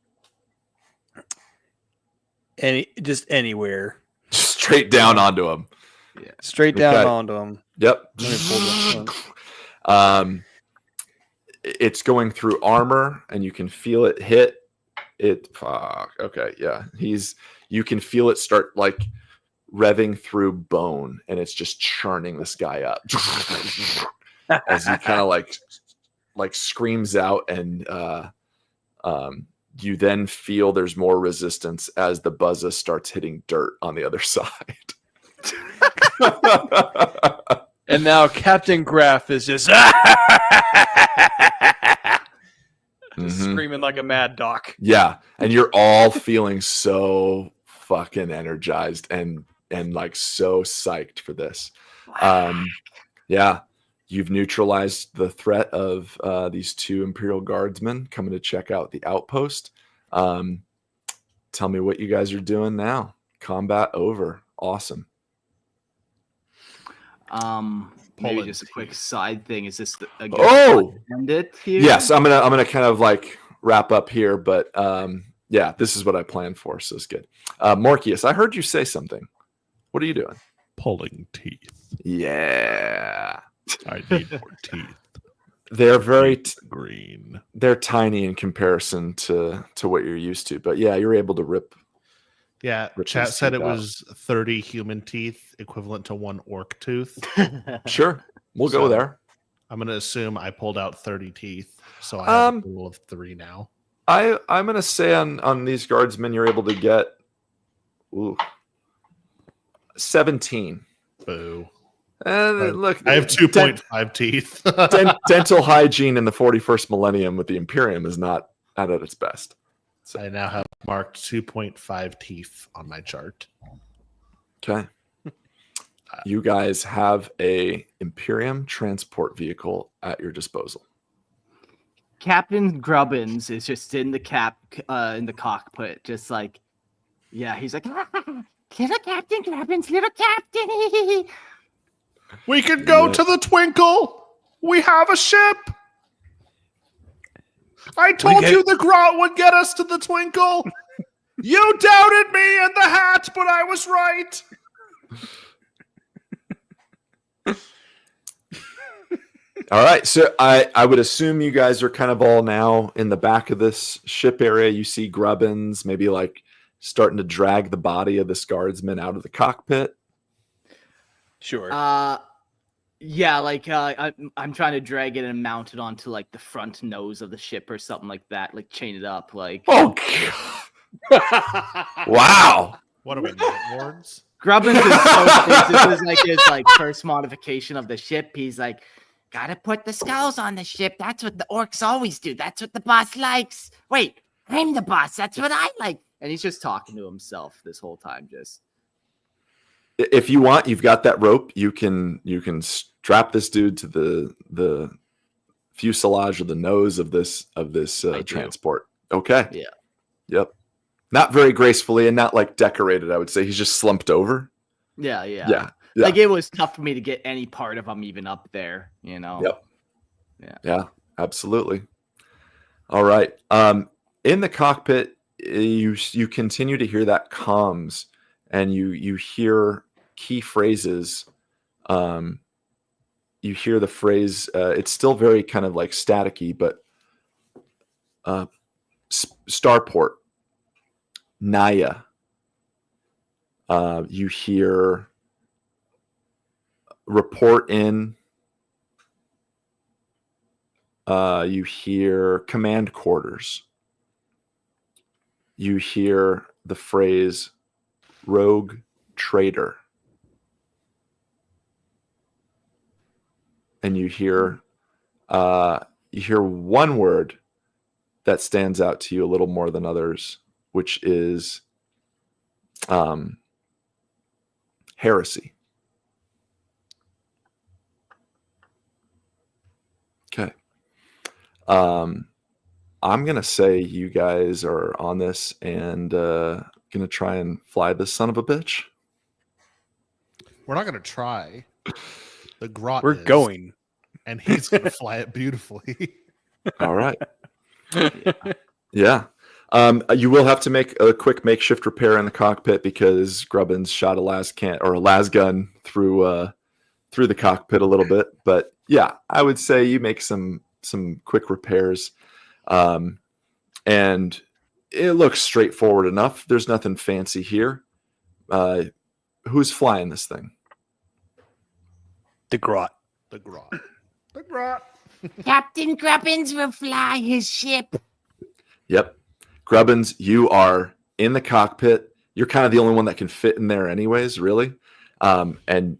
Just anywhere. Straight down onto him. Yeah. Straight down Okay. onto him. Yep. Let me pull this one. It's going through armor, and you can feel it hit. Okay, yeah. You can feel it start like revving through bone, and it's just churning this guy up as he kind of like screams out, and you then feel there's more resistance as the buzzer starts hitting dirt on the other side. And now Captain Graf is just screaming like a mad dog. Yeah, and you're all feeling so fucking energized and like so psyched for this. Yeah, you've neutralized the threat of these two Imperial guardsmen coming to check out the outpost. Tell me what you guys are doing now. Combat over. Awesome. Maybe just a quick side thing. Is this a good Oh! end it here? Yes, I'm gonna kind of like wrap up here, but yeah, this is what I planned for, so it's good. Morkius, I heard you say something. What are you doing? Pulling teeth. Yeah, I need more teeth. they're very Green. they're tiny in comparison to what you're used to, but yeah, you're able to rip. Yeah, Rip chat his said teeth it out. was 30 human teeth, equivalent to one orc tooth. Sure, we'll go So- there. I'm going to assume I pulled out 30 teeth, so I have a total of 3 now. I'm gonna say on these guardsmen, you're able to get 17. Boo. Look, I have 2.5 teeth. dental hygiene in the 41st millennium with the Imperium is not at its best. I now have marked 2.5 teeth on my chart. Okay. You guys have a Imperium transport vehicle at your disposal. Captain Grubbins is just in the cockpit, just like, yeah, he's like, little Captain Grubbins, little Captain. We could go Yeah. to the Twinkle. We have a ship. I told you the grot would get us to the Twinkle. You doubted me and the hat, but I was right. All right. So I would assume you guys are kind of all now in the back of this ship area. You see Grubbins maybe like starting to drag the body of this guardsman out of the cockpit. Sure. Yeah, like I'm trying to drag it and mount it onto like the front nose of the ship or something like that, like chain it up, like. Oh, God. Wow. What are we, Night Lords? Grubbins is so this is like his like first modification of the ship. He's like, gotta put the skulls on the ship. That's what the orcs always do. That's what the boss likes. Wait, I'm the boss. That's what I like. And he's just talking to himself this whole time. Just If you want, you've got that rope. You can strap this dude to the fuselage or the nose of this do. transport. Okay. Yeah. Yep. Not very gracefully and not like decorated. I would say he's just slumped over. yeah. Yeah. Like it was tough for me to get any part of him even up there. You know. Yep. Yeah. Absolutely. All right. In the cockpit, you continue to hear that comms, and you hear key phrases. You hear the phrase. It's still very kind of like staticky, but starport, Naya. You hear report in. You hear command quarters. You hear the phrase rogue trader. And you hear one word that stands out to you a little more than others, which is heresy. Okay. I'm going to say you guys are on this and going to try and fly this son of a bitch. We're not going to try. The grot We're is, going. and he's going to fly it beautifully. All right. Yeah. You will have to make a quick makeshift repair in the cockpit because Grubbins shot a las gun through the cockpit a little bit. But yeah, I would say you make some quick repairs. And it looks straightforward enough. There's nothing fancy here. Who's flying this thing? The grot. The grot. The grot. Captain Grubbins will fly his ship. Yep. Grubbins, you are in the cockpit. You're kind of the only one that can fit in there anyways, really. And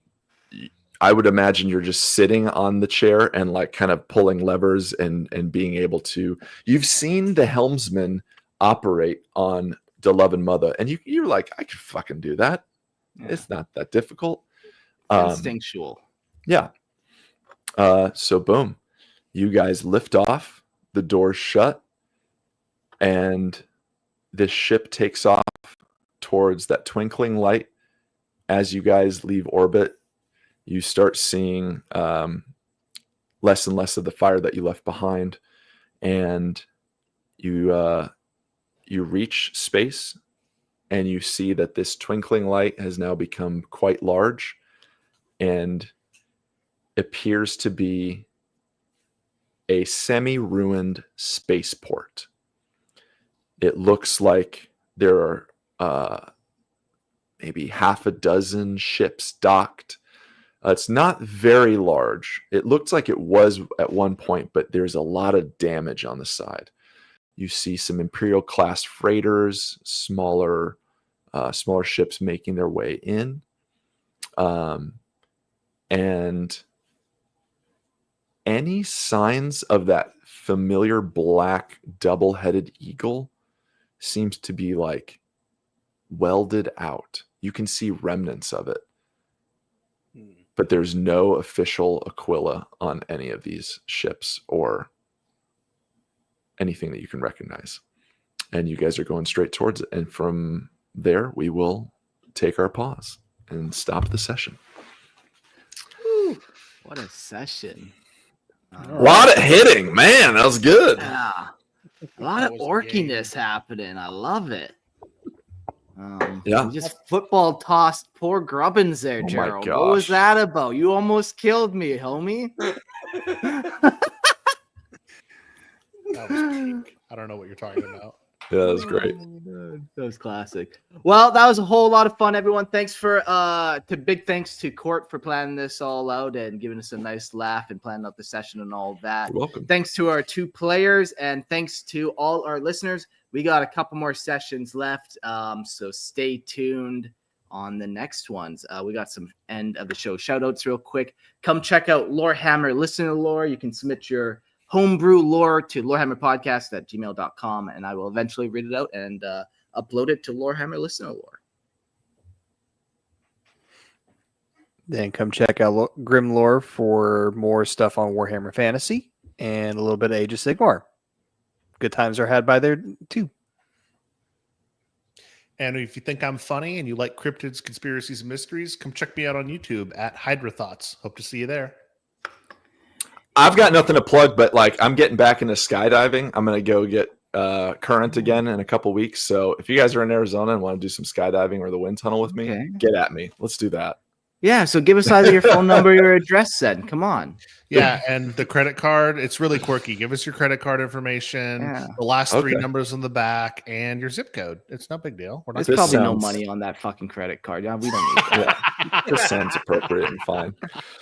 I would imagine you're just sitting on the chair and like kind of pulling levers and being able to. You've seen the helmsman operate on the Love and Mother, and you're like, I can fucking do that. Yeah. It's not that difficult. Instinctual. Yeah. So boom, you guys lift off, the doors shut, and this ship takes off towards that twinkling light. As you guys leave orbit, you start seeing less and less of the fire that you left behind, and you reach space, and you see that this twinkling light has now become quite large and appears to be a semi-ruined spaceport. It looks like there are maybe half a dozen ships docked. It's not very large. It looks like it was at one point, but there's a lot of damage on the side. You see some Imperial class freighters, smaller ships making their way in. And any signs of that familiar black double-headed eagle seems to be like welded out. You can see remnants of it, but there's no official Aquila on any of these ships or anything that you can recognize. And you guys are going straight towards it. And from there, we will take our pause and stop the session. Whew, what a session. A lot of hitting, man. That was good. Yeah. A lot That of was a orkiness happening. I love it. Yeah. You just football tossed poor Grubbins there, Oh my Gerald. What was gosh. that about? You almost killed me, homie. That was peak. I don't know what you're talking about. Yeah, that was great. That was classic. Well, that was a whole lot of fun, everyone. Thanks big thanks to Court for planning this all out and giving us a nice laugh and planning out the session and all that. You're welcome. Thanks to our two players and thanks to all our listeners. We got a couple more sessions left, so stay tuned on the next ones. We got some end of the show shout outs real quick. Come check out Lorehammer Listener Lore. You can submit your homebrew lore to lorehammerpodcast@gmail.com, and I will eventually read it out and upload it to Lorehammer Listener Lore. Then come check out Grim Lore for more stuff on Warhammer Fantasy and a little bit of Age of Sigmar. Good times are had by there too. And if you think I'm funny and you like cryptids, conspiracies, and mysteries, come check me out on YouTube at Hydra Thoughts. Hope to see you there. I've got nothing to plug, but like I'm getting back into skydiving. I'm gonna go get current again in a couple weeks. So if you guys are in Arizona and want to do some skydiving or the wind tunnel with me, get at me. Let's do that. Yeah, so give us either your phone number or your address then. Come on. Yeah, and the credit card, it's really quirky. Give us your credit card information, the last 3 numbers on the back, and your zip code. It's no big deal. There's probably no money on that fucking credit card. Yeah, we don't need that. This sounds appropriate and fine.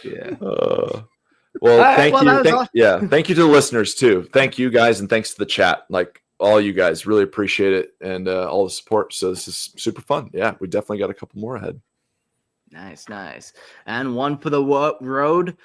Yeah. Well, thank you. Thank you to the listeners too. Thank you guys, and thanks to the chat. Like all you guys, really appreciate it and all the support. So this is super fun. Yeah, we definitely got a couple more ahead. Nice. And one for the road.